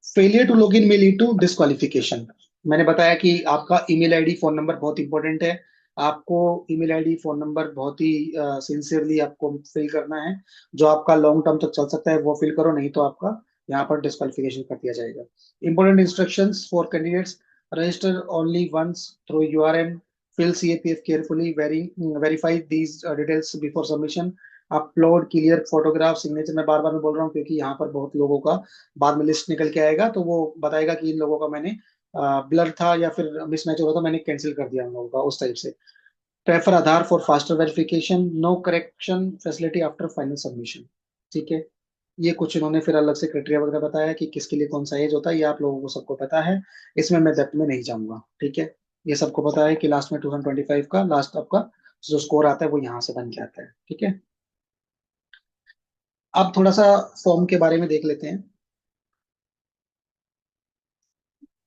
फेलियर टू लॉगिन में लीड टू डिस्क्वालिफिकेशन, मैंने बताया कि आपका ईमेल आईडी फोन नंबर बहुत इंपॉर्टेंट है। आपको ईमेल आईडी फोन नंबर बहुत ही सिंसियरली आपको फिल करना है। जो आपका लॉन्ग टर्म तक चल सकता है वो फिल करो, नहीं तो आपका यहाँ पर डिस्क्वालिफिकेशन कर दिया जाएगा। Important instructions for candidates: register only once through URN, fill CAPF carefully, verify these details before submission, upload clear photograph signature. मैं बार बार मैं बोल रहा हूँ क्योंकि यहाँ पर बहुत लोगों का बाद में लिस्ट निकल के आएगा, तो वो बताएगा कि इन लोगों का मैंने ब्लर था या फिर मिसमैच हो रहा था, मैंने कैंसिल कर दिया उन लोगों का, उस टाइप से। Prefer Aadhaar for faster verification, no correction facility after final submission. ठीक है, ये कुछ इन्होंने फिर अलग से क्राइटेरिया वगैरह बताया कि किसके लिए कौन सा एज होता है, ये आप लोगों को सबको पता है, इसमें मैं डेप्थ में नहीं जाऊंगा। ठीक है, ये सबको पता है कि लास्ट में 2025 का लास्ट आपका जो स्कोर आता है वो यहाँ से बन के आता है। ठीक है, अब थोड़ा सा फॉर्म के बारे में देख लेते हैं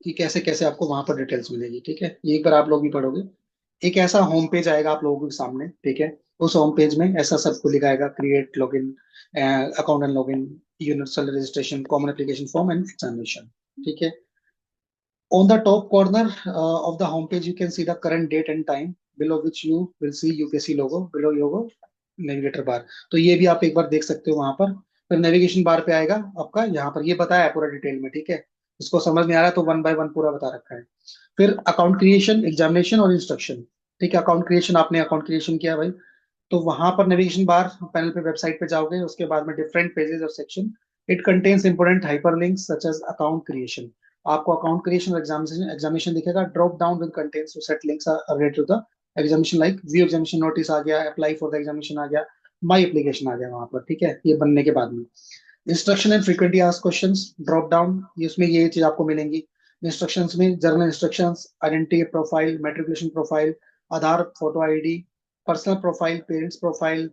कि कैसे कैसे आपको वहां पर डिटेल्स मिलेगी। ठीक है, ये एक बार आप लोग भी पढ़ोगे। एक ऐसा होम पेज आएगा आप लोगों के सामने। ठीक है, उस होम पेज में ऐसा सब कुछ लिखा आएगा: create login, account and login, universal registration, common application form and examination. ठीक है, on the top corner of the home page you can see the current date and time, below which you will see UPSC logo, below logo navigator bar. तो ये भी आप एक बार देख सकते हो वहां पर। फिर नेविगेशन बार पे आएगा आपका, यहाँ पर ये बताया है पूरा डिटेल में। ठीक है, इसको समझ नहीं आ रहा है तो वन बाय वन पूरा बता रखा है। फिर अकाउंट क्रिएशन, एग्जामिनेशन और इंस्ट्रक्शन। ठीक है, अकाउंट क्रिएशन, आपने अकाउंट क्रिएशन किया भाई, तो वहां पर नेविगेशन बार पैनल पे वेबसाइट पे जाओगे, उसके बाद में डिफरेंट पेजेस और section. It contains important hyperlinks such as account creation. आपको अकाउंट क्रिएशन और एग्जामिनेशन एग्जामिनेशन दिखेगा। Drop down with contents to set links related to the examination, like view examination notice आ गया, अप्लाई फॉर द एग्जामिनेशन आ गया, my application आ गया वहां पर। ठीक है, ये बनने के बाद में instruction and frequently asked questions, drop down, ये उसमें ये चीज आपको मिलेंगी। इंस्ट्रक्शंस में general instructions, identity profile, matriculation profile, Aadhaar photo ID, personal profile, parents profile,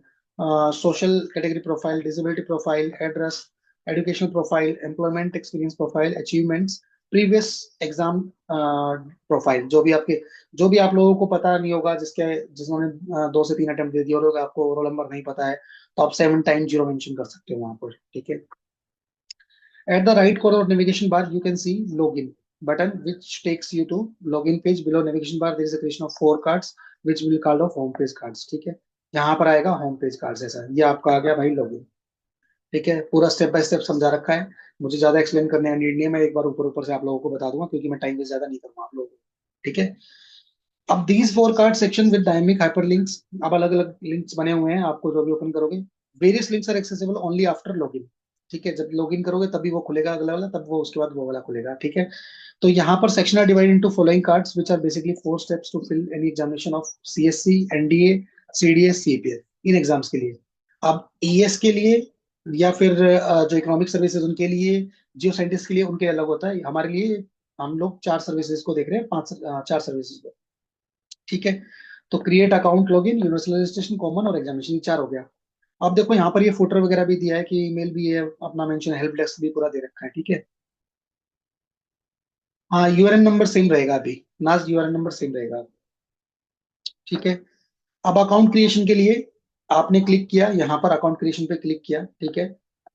social category profile, disability profile, address, educational profile, employment experience profile, achievements, previous exam profile. जो भी आप लोगों को पता नहीं होगा, जिन्होंने 2 से 3 अटेम्प्ट दे दिए और आपको रोल नंबर नहीं पता है, तो आप 7 टाइम जीरो मेंशन कर सकते हो वहां पर। ठीक है, at the right corner of navigation bar you can see login button which takes you to login page. Below navigation bar there is a creation of 4 cards which will be called of home page cards। ठीक है, यहाँ पर आएगा home page cards, ऐसा ये आपका आ गया भाई लॉगिन। ठीक है, पूरा स्टेप बाय स्टेप समझा रखा है, मुझे ज्यादा एक्सप्लेन करने का नीड नहीं है, मैं एक बार ऊपर ऊपर से आप लोगों को बता दूंगा क्योंकि मैं टाइम वेस्ट ज्यादा नहीं करूंगा आप लोगों को। ठीक है, अब these 4 card section with dynamic hyperlinks, अब अलग अलग लिंक्स बने हुए हैं, आपको जो भी ओपन करोगे various links are accessible only after login. ठीक है, जब लॉगिन करोगे तभी वो खुलेगा अगला वाला, तब वो उसके बाद वो वाला खुलेगा। ठीक है, तो यहाँ पर section are divide into following cards which are basically 4 steps to fill any examination of CSC, NDA, CDS, CPF, इन एग्जाम्स के लिए। अब ES के लिए या फिर जो इकोनॉमिक सर्विसेज उनके लिए, जियो साइंटिस्ट के लिए उनके अलग होता है, हमारे लिए हम लोग 4 सर्विसेज को देख रहे हैं, 4 सर्विसेज को। ठीक है, तो create account, login, universal registration, common और एग्जामिनेशन, ये 4 हो गया। अब देखो यहाँ पर ये फुटर वगैरह भी दिया है कि ईमेल भी है अपना मेंशन, हेल्प डेस्क भी पूरा दे रखा है। ठीक है, हाँ यूआरएन नंबर सेम रहेगा अभी, नाज यूआरएन नंबर सेम रहेगा। ठीक है, अब अकाउंट क्रिएशन के लिए आपने क्लिक किया, यहाँ पर अकाउंट क्रिएशन पे क्लिक किया। ठीक है,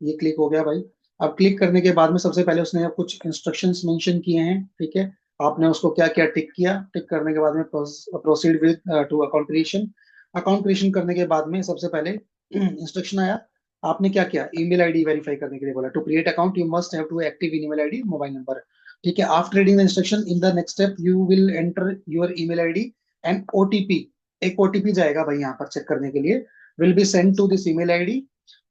ये क्लिक हो गया भाई। अब क्लिक करने के बाद में सबसे पहले उसने कुछ इंस्ट्रक्शंस मेंशन किए हैं। ठीक है, आपने उसको क्या किया, टिक किया। टिक करने के बाद में proceed with two account creation. Account creation करने के बाद में सबसे पहले इंस्ट्रक्शन आया, आपने क्या किया, ईमेल आईडी वेरीफाई करने के लिए बोला। To create account you must have to active email ID, mobile number. ठीक है, after reading the instruction in the next step you will enter your email ID and OTP, एक OTP जाएगा भाई यहाँ पर चेक करने के लिए, will be send to this email ID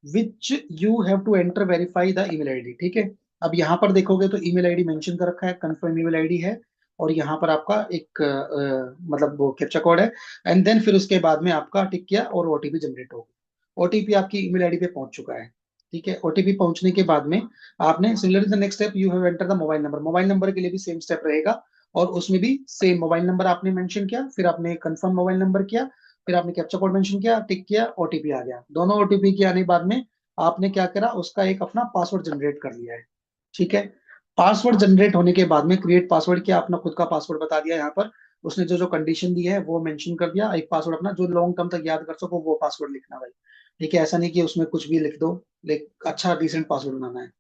which you have to enter verify the email ID. ठीक है, अब यहाँ पर देखोगे तो ईमेल आईडी मेंशन कर रखा है, कंफर्म ईमेल आईडी है, और यहाँ पर आपका एक मतलब वो कैप्चा कोड है। एंड देन फिर उसके बाद में आपका टिक किया और ओटीपी जनरेट हो गया, ओटीपी आपकी ईमेल आईडी पे पहुंच चुका है। ठीक है, ओटीपी पहुंचने के बाद में आपने similarly the next step you have enter the mobile number, mobile number के लिए भी सेम स्टेप रहेगा, और उसमें भी सेम मोबाइल नंबर आपने मेंशन किया, फिर आपने कंफर्म मोबाइल नंबर किया, फिर आपने कैप्चा कोड मेंशन किया, टिक किया, ओटीपी आ गया। दोनों ओटीपी के आने के बाद में आपने क्या करा, उसका एक अपना पासवर्ड जनरेट कर लिया है। ठीक है, पासवर्ड जनरेट होने के बाद में क्रिएट पासवर्ड किया, अपना खुद का पासवर्ड बता दिया यहाँ पर, उसने जो जो कंडीशन दी है वो मेंशन कर दिया, एक पासवर्ड अपना जो लॉन्ग टर्म तक याद कर सको वो पासवर्ड लिखना भाई। ठीक है, ऐसा नहीं कि उसमें कुछ भी लिख दो, अच्छा डिसेंट पासवर्ड बनाना है।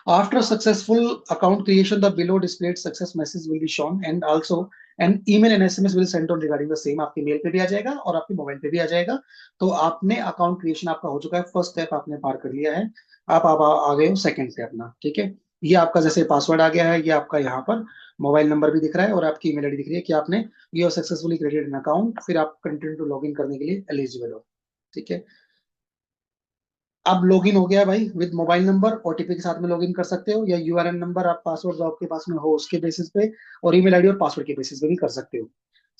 After successful account creation, the below displayed success message will be shown and also an email and SMS will send on regarding the same. आपके मेल पे भी आ जाएगा और आपके मोबाइल पे भी आ जाएगा। तो आपने अकाउंट क्रिएशन आपका हो चुका है, फर्स्ट स्टेप आपने पार कर लिया है। आप आ गए हो सेकंड स्टेप अपना, ठीक है। ये आपका जैसे पासवर्ड आ गया है, ये आपका यहाँ पर मोबाइल नंबर भी दिख रहा है और आपकी ईमेल आईडी दिख रही है कि आपने ये सक्सेसफुली क्रिएटेड एन अकाउंट, फिर आप कंटिन्यू टू लॉग इन करने के लिए एलिजिबल हो, ठीक है। अब लॉगिन हो गया भाई, विद मोबाइल नंबर ओटीपी के साथ में लॉगिन कर सकते हो, या यूआरएन नंबर आप पासवर्ड जो आपके पास में हो उसके बेसिस पे, और ईमेल आईडी और पासवर्ड के बेसिस पे भी कर सकते हो।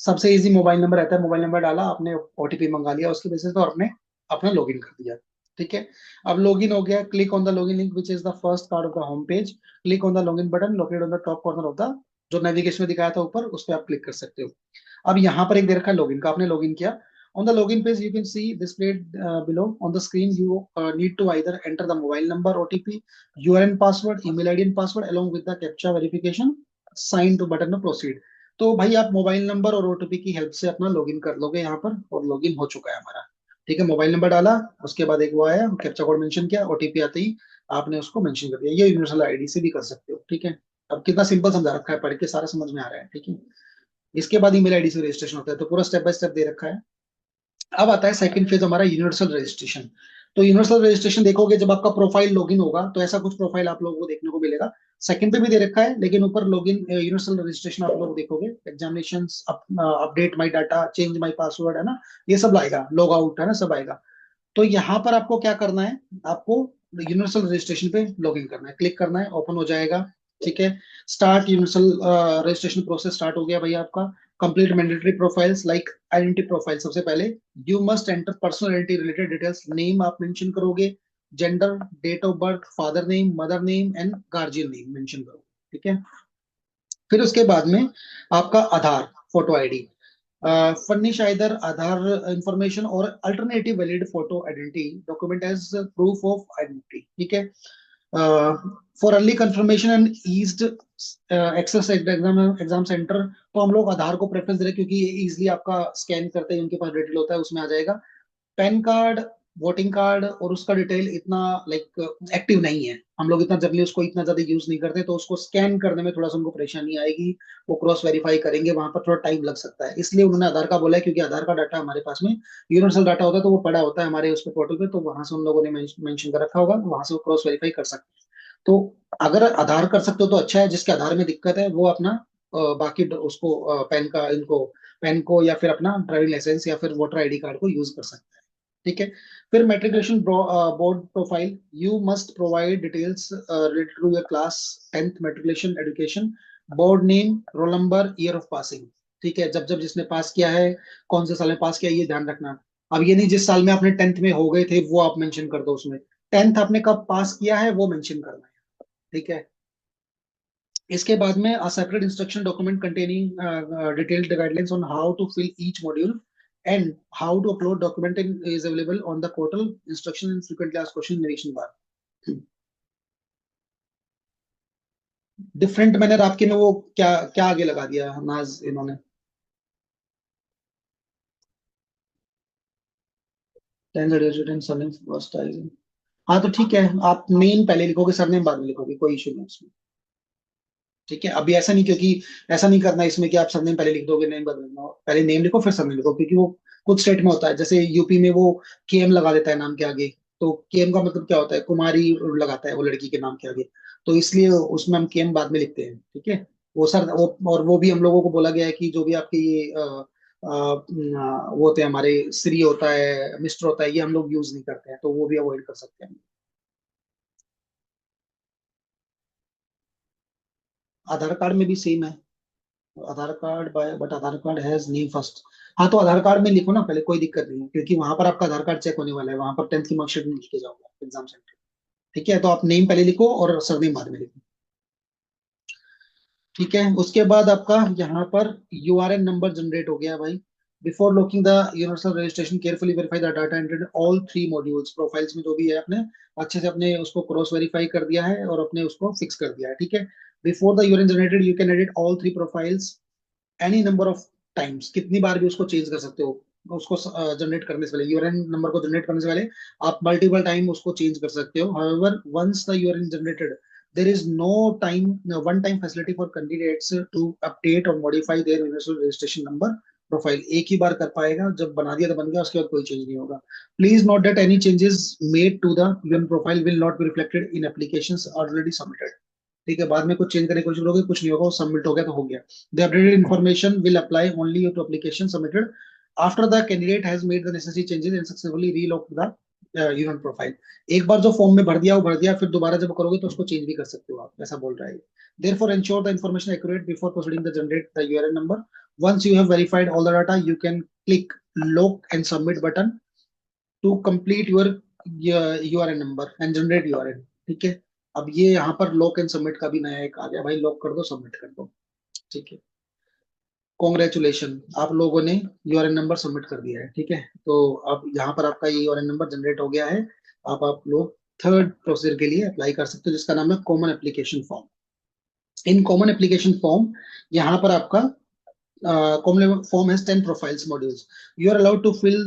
सबसे इजी मोबाइल नंबर रहता है, मोबाइल नंबर डाला आपने, ओटीपी मंगा लिया उसके बेसिस पे और आपने अपना लॉगिन कर दिया, ठीक है। अब लॉगिन हो गया, click on the login link which is the first part of the home page, click on the login button located on the top corner of the, जो नेविगेशन में दिखाया था ऊपर, उस पर आप क्लिक कर सकते हो। अब यहाँ पर एक दे रखा है लॉगिन का, आपने लॉगिन किया। On the login page, you can see displayed below on the screen. You need to either enter the mobile number, OTP, URN password, email ID and password along with the captcha verification. Sign to button में proceed. तो भाई आप mobile number और OTP की help से अपना login कर लोगे यहाँ पर, और लॉगिन हो चुका है हमारा, ठीक है। मोबाइल नंबर डाला, उसके बाद एक वो आया कैप्चा कोड मेंशन किया, ओटीपी आते ही आपने उसको मेंशन कर दिया। ये यूनिवर्सल आईडी से भी कर सकते हो, ठीक है। अब कितना सिंपल समझा रखा है, पढ़ के सारा समझ में आ रहा है, ठीक है। इसके बाद ईमेल आईडी से रजिस्ट्रेशन होता है, तो पूरा स्टेप बाय स्टेप दे रखा है। अब आता है सेकंड फेज हमारा, यूनिवर्सल रजिस्ट्रेशन। तो यूनिवर्सल रजिस्ट्रेशन देखोगे जब आपका प्रोफाइल लॉगिन होगा तो ऐसा कुछ प्रोफाइल आप लोगों को देखने को मिलेगा। सेकंड पे भी दे रखा है, लेकिन ऊपर लॉगिन यूनिवर्सल रजिस्ट्रेशन आप लोग देखोगे, examination, update my data, change my password, है ना, ये सब आएगा, लॉग आउट, है ना, सब आएगा। तो यहाँ पर आपको क्या करना है, आपको यूनिवर्सल रजिस्ट्रेशन पे लॉगिन करना है, क्लिक करना है, ओपन हो जाएगा, ठीक है। Start universal registration process start हो गया भाई आपका। Complete mandatory profiles like identity profile, सबसे पहले you must enter personal identity related details, name आप मेंशन करोगे, gender, date of birth, father name, mother name and guardian name mention करोगे, ठीक है। फिर उसके बाद में आपका Aadhaar, photo ID, furnish either Aadhaar information और alternative valid photo identity document as proof of identity, ठीक है। For early confirmation and eased access exam centre, तो हम लोग आधार को प्रेफरेंस दे रहे हैं क्योंकि ये इजिली आपका स्कैन करते हैं, उनके पास डिटेल होता है, उसमें आ जाएगा। पैन कार्ड, वोटिंग कार्ड और उसका डिटेल इतना लाइक एक्टिव नहीं है, हम लोग इतना जनरली उसको इतना ज्यादा यूज नहीं करते, तो उसको स्कैन करने में थोड़ा सा उनको परेशानी आएगी, वो क्रॉस वेरीफाई करेंगे, वहां पर थोड़ा टाइम लग सकता है, इसलिए उन्होंने आधार का बोला है, क्योंकि आधार का डाटा हमारे पास में यूनिवर्सल डाटा होता है, तो वो पड़ा होता है हमारे उस पोर्टल पे, तो वहां से उन लोगों ने मेंशन कर रखा होगा, वहां से वो क्रॉस वेरीफाई कर सकते हैं। तो अगर आधार कर सकते हो तो अच्छा है, जिसके आधार में दिक्कत है वो अपना बाकी उसको पैन का इनको पैन को या फिर अपना ड्राइविंग लाइसेंस या फिर वोटर आईडी कार्ड को यूज कर सकते हैं, ठीक है। फिर matriculation board profile, you must provide details related to your class 10th matriculation education, board name, roll number, year of passing, ठीक है। जब जब जिसने पास किया है, कौन से साल में पास किया, ये ध्यान रखना। अब ये नहीं जिस साल में आपने 10th में हो गए थे वो आप मेंशन कर दो उसमें, 10th आपने कब पास किया है वो मेंशन करना है, ठीक है। इसके बाद में a separate instruction document containing detailed guidelines on how to fill each module and how to upload document is available on the portal, instruction and frequently asked question narration bar। Different manner आपके में वो क्या क्या आगे लगा दिया नाज इन्होंने, 10 हाँ तो ठीक है, आप नेम पहले लिखोगे, सरनेम बाद में लिखोगे, कोई इशू नहीं उसमें, ठीक है। अभी ऐसा नहीं, क्योंकि ऐसा नहीं करना इसमें कि आप सरनेम पहले लिख दोगे, नेम बदलना, पहले नेम लिखो फिर सरनेम लिखो, क्योंकि वो कुछ स्टेट में होता है, जैसे यूपी में वो केएम लगा देता है नाम के आगे, तो केएम का मतलब क्या होता है, कुमारी लगाता है वो लड़की के नाम के आगे, तो इसलिए उसमें हम केएम बाद में लिखते हैं, ठीक है। वो सर वो, और वो भी हम लोगों को बोला गया है कि जो भी आपके ये वो होते हैं हमारे, श्री होता है, मिस्टर होता है, ये हम लोग यूज नहीं करते हैं, तो वो भी अवॉइड कर सकते हैं। आधार कार्ड में भी सेम है, Aadhaar card by but Aadhaar card has name first. हाँ तो आधार कार्ड में लिखो ना पहले, कोई दिक्कत नहीं है, क्योंकि वहां पर आपका आधार कार्ड चेक होने वाला है, वहां पर 10th की मार्कशीट नहीं लिखे जाओगे एग्जाम सेंटर, ठीक है। तो आप नेम पहले लिखो और सरनेम बाद में लिखो, ठीक है। उसके बाद आपका यहाँ पर यूआरएन नंबर जनरेट हो गया भाई। Before locking the universal registration carefully verify the data entered all three modules, profiles में जो भी है आपने अच्छे से अपने उसको क्रॉस वेरीफाई कर दिया है और अपने उसको फिक्स कर दिया है, ठीक है। Before the URN generated you can edit all three profiles any number of times, कितनी बार भी उसको चेंज कर सकते हो, उसको जनरेट करने से पहले, यूआरएन नंबर को जनरेट करने से पहले आप मल्टीपल टाइम उसको चेंज कर सकते हो। However once the URN generated there is no one time facility for candidates to update or modify their universal registration number profile. एक ही बार कर पाएगा, जब बना दिया तो बन गया, उसके बाद कोई चेंज नहीं होगा। Please note that any changes made to the UN profile will not be reflected in applications already submitted. ठीक है, बाद में कुछ चेंज करने की कोशिश करोगे, कुछ नहीं होगा, वो सबमिट हो गया तो हो गया। The updated information will apply only to application submitted after the candidate has made the necessary changes and successfully relocked the UN profile. एक बार जो फॉर्म में भर दिया वो भर दिया, फिर दोबारा जब करोगे तो उसको चेंज भी कर सकते हो आप, ऐसा बोल रहा है। Therefore, ensure the information accurate before proceeding to generate the URN number. Once you have verified all the data, you can click lock and submit button to complete your URN number and generate URN। ठीक है, अब ये यहाँ पर lock and submit का भी नया एक आ गया भाई, लॉक कर दो सबमिट कर दो। ठीक है, कॉन्ग्रेचुलेशन, आप लोगों ने यूआरएन नंबर सबमिट कर दिया है। ठीक है, तो अब यहाँ पर आपका ये यूआरएन नंबर जनरेट हो गया है। आप लोग थर्ड प्रोसीजर के लिए अप्लाई कर सकते हो, जिसका नाम है common application form. In common application form, यहाँ पर आपका common form has 10 profiles modules. You are allowed to fill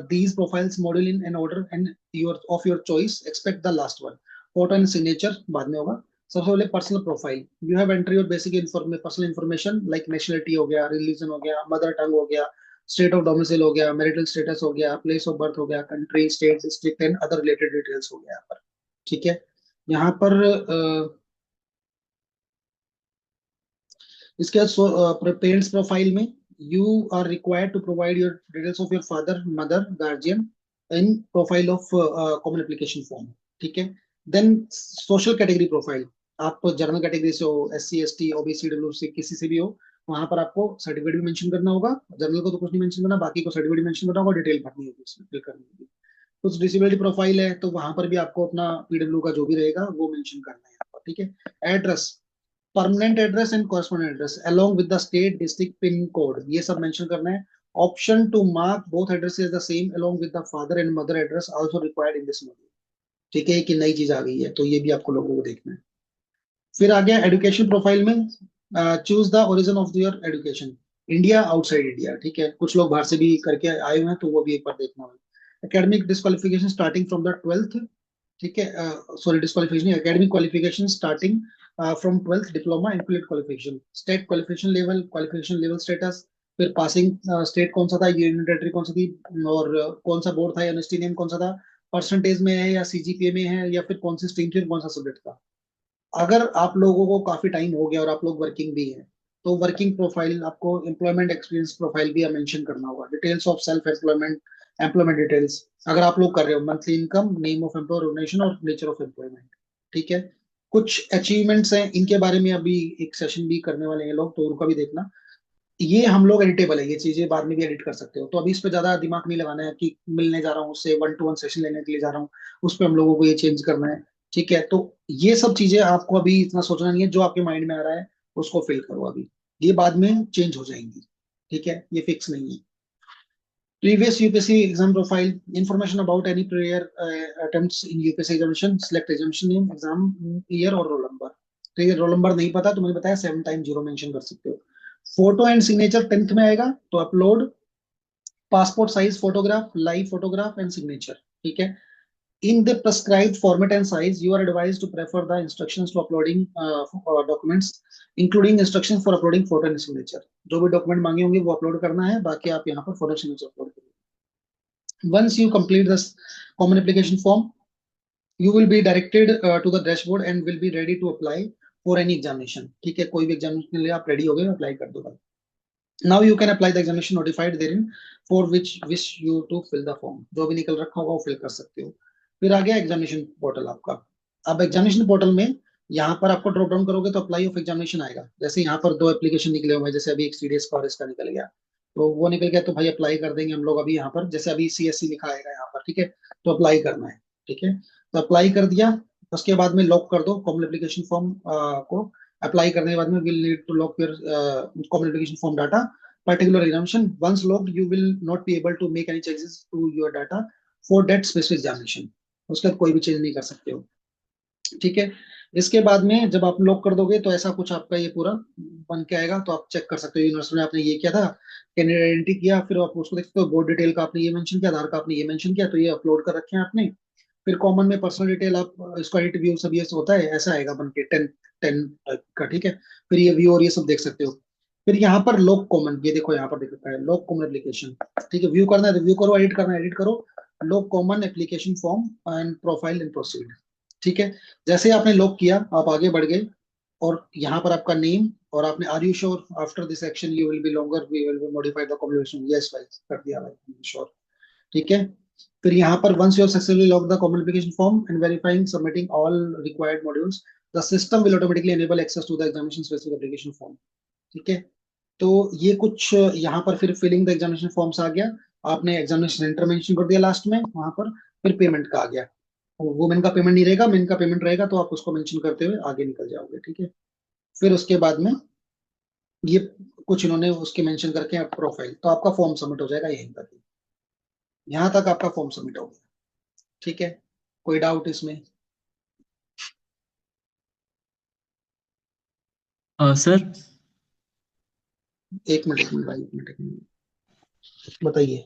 these profiles module in an order and your of your choice, expect the last one। photo and signature बाद में होगा। सबसे पहले personal profile, you have entry your basic personal information like nationality हो गया, religion हो गया, mother tongue हो गया, स्टेट ऑफ डोमिसाइल हो गया, मैरिटल स्टेटस हो गया, प्लेस ऑफ बर्थ हो गया, country, state, district and other related details हो गया यहाँ पर। ठीक है, यहाँ पर इसके बाद पेरेंट्स प्रोफाइल में you are required to provide your details of your father, mother, guardian in profile of common application form. ठीक है, देन सोशल कैटेगरी प्रोफाइल, आप जनरल कैटेगरी से हो, SC ST OBC WC किसी से भी हो, वहां पर आपको सर्टिफिकेट भी मेंशन करना होगा। जनरल को तो कुछ नहीं मेंशन करना, बाकी को सर्टिफिकेट मेंशन करना होगा, डिटेल भरनी होगी उसमें, फिल करनी होगी। कुछ डिसेबिलिटी प्रोफाइल है तो वहां पर भी आपको अपना PW का जो भी रहेगा वो मेंशन करना है यहाँ पर। ठीक है, address, permanent address and correspondent address along with the state, district, pin code, ये सब मेंशन करना है। Option to mark both addresses the same along with the father and mother address also required in this module. ठीक है, कि नई चीज आ गई है तो ये भी आपको लोगों को देखना है। फिर आ गया एजुकेशन प्रोफाइल में, choose the origin of your education, India, outside India. ठीक है, कुछ लोग बाहर से भी करके आए हुए हैं तो वो भी एक बार देखना है। Academic disqualification starting from the 12th। ठीक है, sorry disqualification, academic qualification starting from 12th diploma, include qualification, state qualification level status, फिर पासिंग स्टेट कौन सा था, यूनियन टेरिटरी कौन सा थी, और कौन सा बोर्ड था, यूनिवर्सिटी नेम कौन सा था, परसेंटेज में है या CGPA में है, या फिर कौन सी स्ट्रीम थी, कौन सा सब्जेक्ट था। अगर आप लोगों को काफी टाइम हो गया और आप लोग वर्किंग भी हैं, तो वर्किंग प्रोफाइल आपको एम्प्लॉयमेंट एक्सपीरियंस प्रोफाइल भी मेंशन करना होगा। Details of self employment, employment details अगर आप लोग कर रहे हो, monthly income, name of employer, organisation और नेचर ऑफ एम्प्लॉयमेंट। ठीक है, कुछ अचीवमेंट्स हैं, इनके बारे में अभी एक सेशन भी करने वाले हैं लोग, तो उनका भी देखना। ये हम लोग एडिटेबल है, ये चीजें बाद में भी एडिट कर सकते हो, तो अभी इस पे ज्यादा दिमाग नहीं लगाना है कि मिलने जा रहा हूँ उससे, 1-to-1 सेशन लेने के लिए जा रहा हूँ, उस पर हम लोगों को ये चेंज करना है। ठीक है, तो ये सब चीजें आपको अभी इतना सोचना नहीं है, जो आपके माइंड में आ रहा है उसको फिल करो अभी, ये बाद में चेंज हो जाएंगी। ठीक है, ये फिक्स नहीं है। Previous UPSC exam profile, information about any prior attempts in UPSC examination, select examination name, exam year और roll number। ठीक है, रोल नंबर नहीं पता तो मैंने बताया 7x0 मेंशन कर सकते हो। फोटो एंड सिग्नेचर 10th में आएगा तो upload passport size photograph, live photograph and signature. ठीक है, in the prescribed format and size, you are advised to prefer the instructions to uploading documents, including instructions for uploading photo and signature। जो भी document मांगे होंगे वो upload करना है, बाकी आप यहाँ पर फोटो सिग्नेचर अपलोड करिए। Once you complete this common application form, you will be directed to the dashboard and will be ready to apply for any examination। ठीक है, कोई भी एग्जामिनेशन के लिए आप रेडी हो गए, अप्लाई कर दो भाई। Now you can apply the examination notified therein for which wish you to fill the form। जो भी निकल रखा होगा वो फिल कर सकते हो। फिर आ गया एग्जामिनेशन पोर्टल आपका। अब एग्जामिनेशन पोर्टल में यहाँ पर आपको ड्रॉप डाउन करोगे तो अप्लाई ऑफ एग्जामिनेशन आएगा। जैसे यहाँ पर 2 एप्लीकेशन निकले हुए हैं, जैसे अभी एक CDS का और इसका निकल गया, तो वो निकल गया तो भाई अप्लाई कर देंगे हम लोग अभी यहाँ पर, जैसे अभी CSC लिखा आएगा यहाँ पर। ठीक है, तो अप्लाई करना है। ठीक है, तो अप्लाई कर दिया, उसके बाद में लॉक कर दो कॉमन एप्लीकेशन फॉर्म को। अप्लाई करने के बाद में will need to lock your common application form data particular examination। Once logged, you will not be able to make any changes to your data for that specific examination। उसके बाद कोई भी change नहीं कर सकते हो। ठीक है, इसके बाद में जब आप लॉक कर दोगे तो ऐसा कुछ आपका ये पूरा बन के आएगा, तो आप चेक कर सकते हो यूनिवर्सिटी में आपने ये किया था, कैंडिडेट आइडेंटिटी किया, फिर आप उसको देख सकते हो, बोर्ड डिटेल का आपने ये मेंशन किया, आधार का आपने ये मेंशन किया, तो ये अपलोड कर रखे हैं आपने। फिर कॉमन में पर्सनल डिटेल आप इसको एडिट व्यू सब ये सब होता है, ऐसा आएगा बन के 10 10 का, ठीक है। फिर ये व्यू और ये सब देख सकते हो। फिर यहाँ पर लॉक कॉमन, ये देखो यहाँ पर देख सकता है लॉक कॉमन एप्लीकेशन, ठीक है। व्यू करना है तो व्यू करो, एडिट करना है एडिट करो। Lock common application form and profile and proceed, ठीक है। जैसे ही आपने लॉक किया, आप आगे बढ़ गए, और यहाँ पर आपका नेम, और आपने are you sure after this action you will be longer we will modify the combination, yes भाई कर दिया भाई श्योर, ठीक है। फिर यहाँ पर once you successfully log the common application form and verifying submitting all required modules, the system will automatically enable access to the examination specific application form, ठीक है। तो ये कुछ यहाँ पर फिर फिलिंग द एग्जामिनेशन फॉर्म्स आ गया, आपने एग्जामिनेशन सेंटर मेंशन कर दिया लास्ट में वहां पर। फिर पेमेंट का आ गया, वुमेन का पेमेंट नहीं रहेगा, मेन का पेमेंट रहेगा, तो आप उसको मेंशन करते हुए आगे निकल जाओगे, ठीक है। फिर उसके बाद में ये कुछ इन्होंने उसके मेंशन करके प्रोफाइल, तो आपका फॉर्म सबमिट हो जाएगा यहीं तक। यहाँ तक आपका फॉर्म सबमिट हो गया, ठीक है। कोई डाउट इसमें? सर। एक मिनट एक मिनट भाई, एक मिनट एक मिनट, बताइए।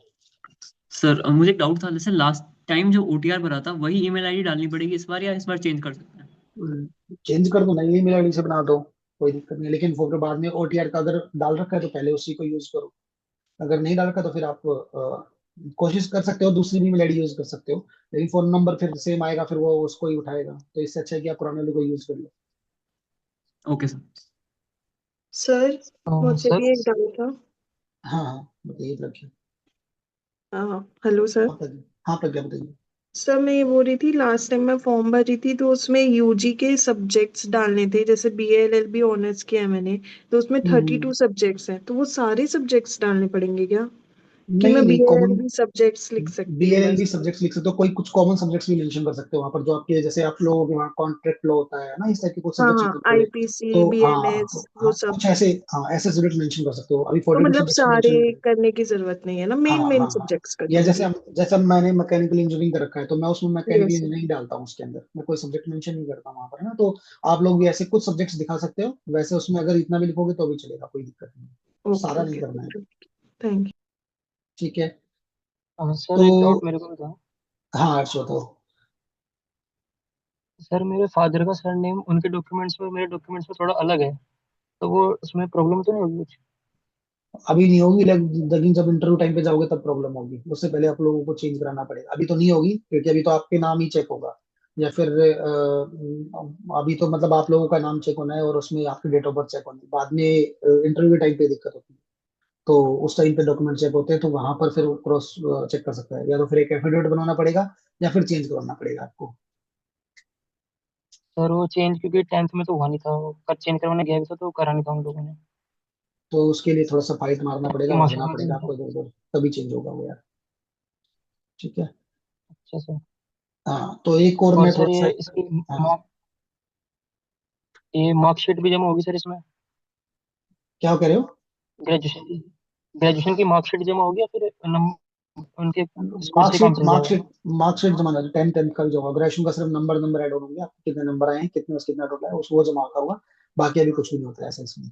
सर मुझे एक डाउट था, जैसे लास्ट टाइम जो ओटीआर भरा था वही ईमेल आईडी डालनी पड़ेगी इस बार, या इस बार चेंज कर सकते हैं? चेंज कर दो ना, ये मेल आईडी से बना दो, कोई दिक्कत नहीं। लेकिन फिर बाद में ओटीआर का अगर डाल रखा है तो पहले उसी को यूज करो, अगर नहीं डाल रखा तो फिर आप कोशिश कर सकते हो, दूसरी भी मेल आईडी यूज कर सकते हो। लेकिन फोन नंबर फिर सेम आएगा, फिर वो उसको ही उठाएगा, तो इससे अच्छा है कि आप पुराने वाले को यूज कर लो। Okay sir. सर मुझे सर। भी एक डाउट था। हाँ हाँ बताइए प्रज्ञा। Hello sir. हाँ प्रज्ञा, हाँ प्रज्ञा बताइए। सर मैं ये बोल रही थी, लास्ट टाइम मैं फॉर्म भरी थी तो उसमें यूजी के सब्जेक्ट्स डालने थे, जैसे बीए एलएलबी ऑनर्स किया है मैंने, तो उसमें 32 सब्जेक्ट्स हैं, तो वो सारे सब्जेक्ट्स डालने पड़ेंगे क्या? कि नहीं मैं नहीं, बीए कॉमन एलएलबी सब्जेक्ट्स लिख सकती हूँ बीएलएलबी बस? सब्जेक्ट्स लिख सकते हो, कोई कुछ कॉमन सब्जेक्ट्स भी मेंशन कर सकते हो वहाँ पर, जो आपके जैसे आप लोगों के वहाँ कॉन्ट्रैक्ट लो होता है ना, इस टाइप के कुछ हाँ सब्जेक्ट्स हाँ, होते हैं थोड़े। आईपीसी तो हाँ बीएमएस वो हाँ सब। कुछ ऐसे, हाँ ऐसे सब्जेक्ट मेंशन कर सकते हो, अभी तो 42 मतलब सब्जेक्ट्स सारे मेंशन। करने की जरूरत नहीं है ना, हाँ मेन मेन हाँ हाँ। सब्जेक्ट्स कर या जैसे दूंगी? जैसे मैंने मैकेनिकल इंजीनियरिंग कर रखा है, तो मैं उसमें मैकेनिकल यस सर। इंजीनियरिंग डालता हूँ, उसके अंदर मैं कोई सब्जेक्ट मेंशन नहीं करता वहाँ पर, है ना। तो आप लोग भी ऐसे कुछ सब्जेक्ट्स दिखा सकते हो, वैसे उसमें अगर इतना भी लिखोगे तो भी चलेगा, कोई दिक्कत नहीं, ओके सारा नहीं ओके, करना है, थैंक ठीक है। सर तो एक डाउट मेरे को भी था। हाँ अर्श बताओ। सर मेरे फादर का सरनेम उनके डॉक्यूमेंट्स में मेरे डॉक्यूमेंट्स में थोड़ा अलग है, तो वो उसमें प्रॉब्लम तो नहीं होगी कुछ? अभी नहीं होगी, लेकिन जब इंटरव्यू टाइम पे जाओगे तब प्रॉब्लम होगी, उससे पहले आप लोगों को चेंज कराना पड़ेगा। अभी तो नहीं होगी, क्योंकि अभी तो आपके नाम ही चेक होगा, या फिर अभी तो मतलब आप लोगों का नाम चेक होना है, और उसमें आपकी डेट ऑफ बर्थ चेक होनी है, बाद में इंटरव्यू टाइम पे दिक्कत होती है। तो उस टाइम पे डॉक्यूमेंट चेक होते हैं, तो वहां पर फिर क्रॉस चेक कर सकता है, या तो फिर एक एफिडेविट बनवाना पड़ेगा, या फिर चेंज करवाना पड़ेगा आपको। सर वो चेंज क्योंकि 10th में तो हुआ नहीं था, वो कर चेंज करवाने गया भी था तो करा नहीं था हम लोगों ने। तो उसके लिए थोड़ा सा फाइट मारना आपकी पड़ेगा, मार्कशीट भागना में पड़ेगा चेंज था। आपको इधर उधर, तभी चेंज होगा वो यार, ठीक है। अच्छा सर। हाँ तो एक और और मैं सर थोड़ा सा, ये इसकी हाँ ये मार्कशीट भी जमा होगी सर इसमें? क्या कह रहे हो? ग्रेजुएशन की ग्रेजुएशन की मार्कशीट जमा होगी, या फिर उनके स्कोर से काम मार्कशीट चल जाएगा? मार्कशीट मार्कशीट जमा नहीं, 10 का भी जमा, ग्रेजुएशन का सिर्फ नंबर ऐड होंगे, आपके कितने नंबर आए हैं, कितना टोटल है, उसको जमा होता होगा। बाकी अभी कुछ भी नहीं होता है ऐसा इसमें।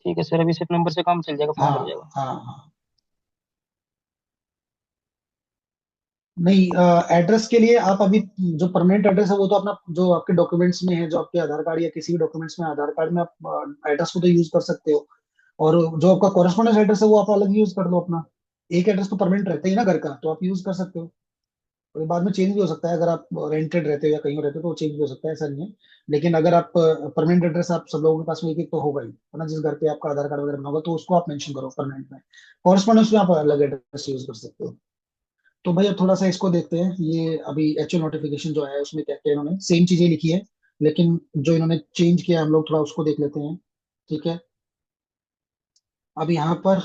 ठीक है सर, अभी सिर्फ नंबर से काम चल जाएगा, फॉर्म भर हाँ जाएगा। हाँ हाँ। नहीं, एड्रेस के लिए आप अभी, जो परमानेंट एड्रेस है वो तो अपना, जो आपके डॉक्यूमेंट्स में है, जो आपके आधार कार्ड या किसी भी डॉक्यूमेंट्स में, आधार कार्ड में आप एड्रेस को तो यूज कर सकते हो, और जो आपका कॉरेस्पॉन्डेंस एड्रेस है वो आप अलग यूज कर लो अपना। एक एड्रेस तो परमानेंट रहता ही ना घर का, तो आप यूज कर सकते हो, और ये बाद में चेंज भी हो सकता है, अगर आप रेंटेड रहते हो या कहीं और रहते हो तो वो चेंज भी हो सकता है, ऐसा नहीं है। लेकिन अगर आप परमानेंट एड्रेस, आप सब लोगों के पास में एक एक तो होगा ही, है ना, जिस घर पे आपका आधार कार्ड वगैरह बना होगा तो उसको आप मेंशन करो परमानेंट में। कॉरेस्पॉन्डेंस में आप अलग एड्रेस यूज कर सकते हो। तो भैया थोड़ा सा इसको देखते हैं, ये अभी एक्चुअल नोटिफिकेशन जो है उसमें क्या क्या इन्होंने सेम चीजें लिखी है, लेकिन जो इन्होंने चेंज किया हम लोग थोड़ा उसको देख लेते हैं, ठीक है। अब यहाँ पर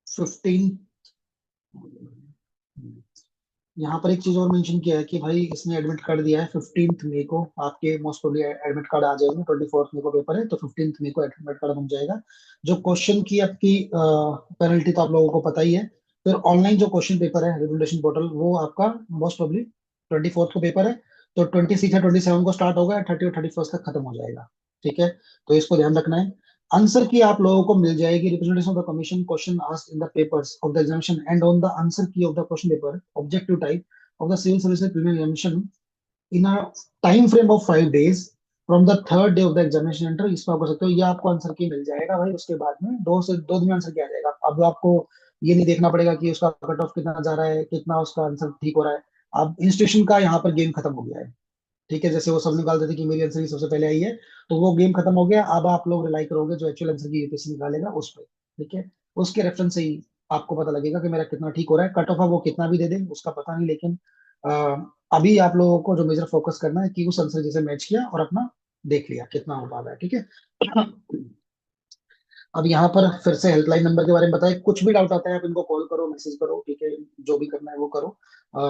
15, यहाँ पर एक चीज और मेंशन किया है कि भाई इसने एडमिट कार्ड दिया है 15 मई को, आपके मोस्ट प्रोबेबली एडमिट कार्ड आ जाएंगे, 24 मई को पेपर है, तो 15 मई को एडमिट कार्ड बन जाएगा। जो क्वेश्चन की आपकी पेनल्टी तो आप लोगों को पता ही है। फिर ऑनलाइन जो क्वेश्चन पेपर है रिवोल्यूशन पोर्टल, वो आपका मोस्ट प्रोबेबली 24 को पेपर है, तो 26 या 27 को स्टार्ट होगा, 30 और 31 तक खत्म हो जाएगा, ठीक है। तो इसको ध्यान रखना है। आंसर की आप लोगों को मिल जाएगी, representation of the commission question asked in the papers of the examination and on the answer key of the question paper objective type of the civil services preliminary examination in a time frame of 5 days from the third day of the examination enter. इस पर आप कर सकते हो, ये आपको answer की मिल जाएगा भाई। उसके बाद में 2 दिन में आंसर की आ जाएगा। अब आपको ये नहीं देखना पड़ेगा कि उसका कट ऑफ कितना जा रहा है, कितना उसका आंसर ठीक हो रहा है। अब इंस्टीट्यूशन का यहाँ पर गेम खत्म हो गया है। ठीक है, जैसे वो सब निकालते थे कि मेरी आंसर की सबसे पहले आई है, तो वो गेम खत्म हो गया। अब आप लोग रिलाई करोगे जो एक्चुअल आंसर की यूपीएससी निकालेगा उस पर। ठीक है, उसके रेफरेंस से ही आपको पता लगेगा कि मेरा कितना ठीक हो रहा है। कट ऑफ वो कितना भी दे दे उसका पता नहीं, लेकिन अभी आप लोगों को जो मेजर फोकस करना है कि उस आंसर जैसे मैच किया और अपना देख लिया कितना हो पा रहा है। ठीक है। अब यहाँ पर फिर से हेल्पलाइन नंबर के बारे में बताए, कुछ भी डाउट आता है आप इनको कॉल करो, मैसेज करो। ठीक है, जो भी करना है वो करो।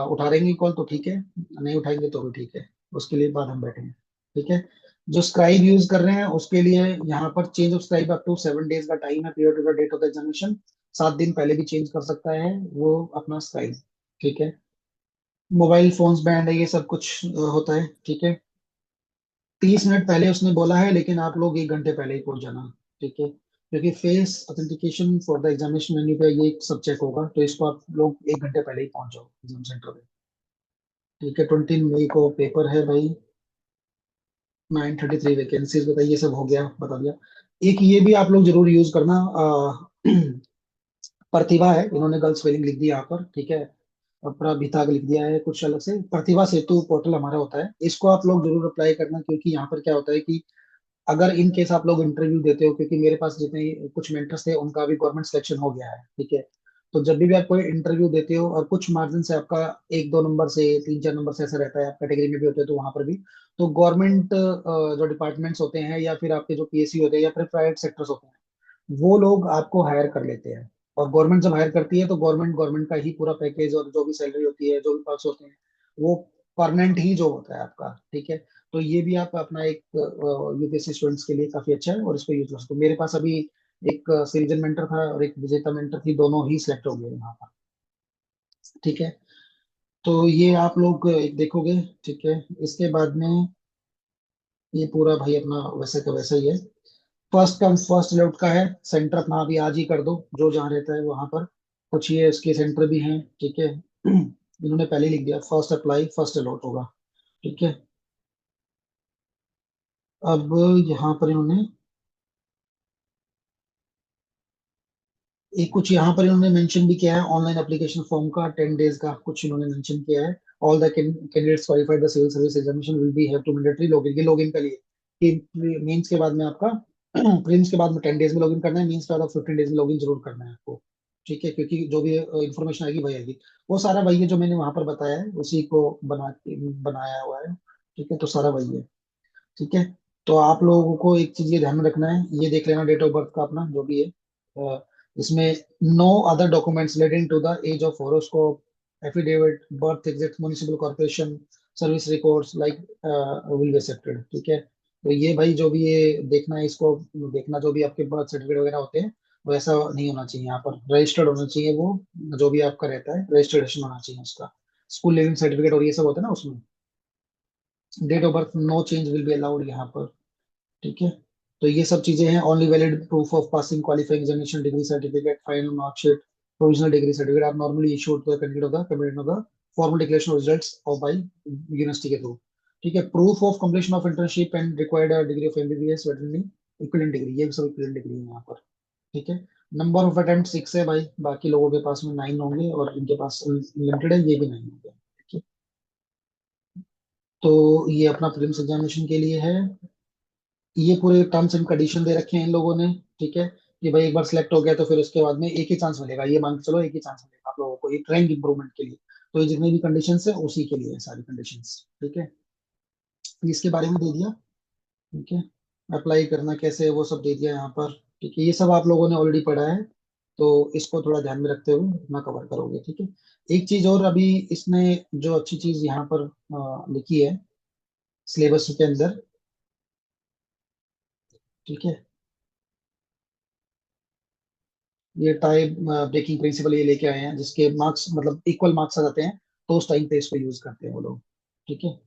उठा रहेंगे कॉल तो ठीक है, नहीं उठाएंगे तो भी ठीक है, उसके लिए बाद हम बैठेंगे। ठीक है। जो स्क्राइब यूज कर रहे हैं उसके लिए यहाँ पर change of scribe up to 7 days का टाइम है, period to the date of the examination. 7 दिन पहले भी चेंज कर सकता है वो अपना स्क्राइब। ठीक है। मोबाइल फोन्स बैंड है, ये सब कुछ होता है। ठीक है। 30 मिनट पहले उसने बोला है, लेकिन आप लोग 1 घंटे पहले ही पहुंच जाना। ठीक है, क्योंकि face authentication for the examination venue पे ये सब चेक होगा, तो इसको आप लोग 1 घंटे पहले ही पहुंच जाओ एग्जाम सेंटर पे। ठीक है। 20 मई को पेपर है भाई। 933 वैकेंसीज बताइए, ये सब हो गया, बता दिया। एक ये भी आप लोग जरूर यूज करना, प्रतिभा है, इन्होंने गर्ल्स स्पेलिंग लिख दिया यहाँ पर। ठीक है, अपना विभाग लिख दिया है कुछ अलग से। प्रतिभा सेतु पोर्टल हमारा होता है, इसको आप लोग जरूर अप्लाई करना, क्योंकि यहाँ पर क्या होता है कि अगर इन केस आप लोग इंटरव्यू देते हो, क्योंकि मेरे पास जितने कुछ मेंटर्स थे उनका भी गवर्नमेंट सिलेक्शन हो गया है। ठीक है, तो जब भी आप कोई इंटरव्यू देते हो और कुछ मार्जिन से आपका 1-2 नंबर से 3-4 नंबर से ऐसा रहता है, आप कैटेगरी में भी होते हो तो वहां पर भी, तो गवर्नमेंट जो डिपार्टमेंट्स होते हैं या फिर आपके जो पीएससी होते हैं या फिर प्राइवेट सेक्टर्स होते हैं, वो लोग आपको हायर कर लेते हैं। और गवर्नमेंट जब हायर करती है तो गवर्नमेंट गवर्नमेंट का ही पूरा पैकेज और जो भी सैलरी होती है, जो भी पर्क्स होते हैं, वो परमानेंट ही जो होता है आपका। ठीक है, तो ये भी आप अपना एक यूपीएससी स्टूडेंट्स के लिए काफी अच्छा है और इसको यूज कर सकते हो। मेरे पास अभी एक सृजन मेंटर था और एक विजेता मेंटर थी, दोनों ही सिलेक्ट हो गए यहाँ पर। ठीक है, तो ये आप लोग देखोगे। ठीक है, इसके बाद में ये पूरा भाई अपना वैसे का वैसा ही है। फर्स्ट कम फर्स्ट अलॉट का है, सेंटर अपना अभी आज ही कर दो, जो जहाँ रहता है वहां पर। कुछ ये इसके सेंटर भी हैं। ठीक है, इन्होंने पहले ही लिख दिया फर्स्ट अप्लाई फर्स्ट अलॉट होगा। ठीक है। अब यहाँ पर इन्होंने एक कुछ यहाँ पर इन्होंने मेंशन भी किया है, ऑनलाइन एप्लीकेशन फॉर्म का 10 days का कुछ इन्होंने मेंशन किया है। All the candidates qualified the civil service examination will be have to mandatory login, ये लॉगिन के लिए कि मेंस के बाद में आपका प्रीलिम्स के बाद में 10 days में लॉगिन करना है, मेंस के बाद 15 days में लॉगिन जरूर करना है आपको। ठीक है, क्योंकि जो भी इन्फॉर्मेशन आएगी वही आएगी। वो सारा वही है जो मैंने वहां पर बताया है, उसी को बनाया हुआ है। ठीक है, तो सारा वही है। ठीक है, तो आप लोगों को एक चीज ये ध्यान में रखना है, ये देख लेना डेट ऑफ बर्थ का अपना जो भी है। इसमें no other documents relating to the age of horoscope, affidavit, birth extract, municipal corporation service records like will be accepted. ठीक है, तो ये भाई जो भी ये देखना है, इसको देखना, जो भी आपके बर्थ सर्टिफिकेट वगैरह होते हैं वो ऐसा नहीं होना चाहिए, यहाँ पर रजिस्टर्ड होना चाहिए वो। जो भी आपका रहता है रजिस्ट्रेशन होना चाहिए उसका, स्कूल लिविंग सर्टिफिकेट और ये सब होता है ना उसमें। Date of birth no change will be allowed यहाँ पर। ठीक है, तो ये सब चीजें हैं। Only valid proof of passing qualifying examination, degree certificate, final marksheet, provisional degree certificate are normally issued to the candidate of the formal declaration of results of by university के थ्रू। ठीक है, proof of completion of internship and required degree of MBBS veterinary equivalent degree, ये भी सब equivalent degree है यहाँ पर। ठीक है, नंबर ऑफ अटेम्प्ट 6 है भाई, बाकी लोगों के पास में 9 होंगे और इनके पास लिमिटेड है, ये भी 9 होंगे। ठीक है, तो ये अपना प्रीलिम्स एग्जामिनेशन के लिए है। ये पूरे टर्म्स एंड कंडीशन दे रखे हैं इन लोगों ने। ठीक है, कि भाई एक बार सिलेक्ट हो गया तो फिर उसके बाद में एक ही चांस मिलेगा, ये मान के चलो एक ही चांस मिलेगा आप लोगों को एक रैंक इंप्रूवमेंट के लिए। तो ये जितनी भी कंडीशन है उसी के लिए है सारी कंडीशन। ठीक है, इसके बारे में दे दिया। ठीक है, अप्लाई करना कैसे है वो सब दे दिया यहाँ पर। ठीक है, ये सब आप लोगों ने ऑलरेडी पढ़ा है, तो इसको थोड़ा ध्यान में रखते हुए अपना कवर करोगे। ठीक है, एक चीज और अभी इसने जो अच्छी चीज यहाँ पर लिखी है सिलेबस के अंदर। ठीक है, ये टाइप ब्रेकिंग प्रिंसिपल ये लेके आए हैं, जिसके मार्क्स मतलब इक्वल मार्क्स आ जाते हैं, तो उस टाइम पे इसको यूज करते हैं वो लोग। ठीक है,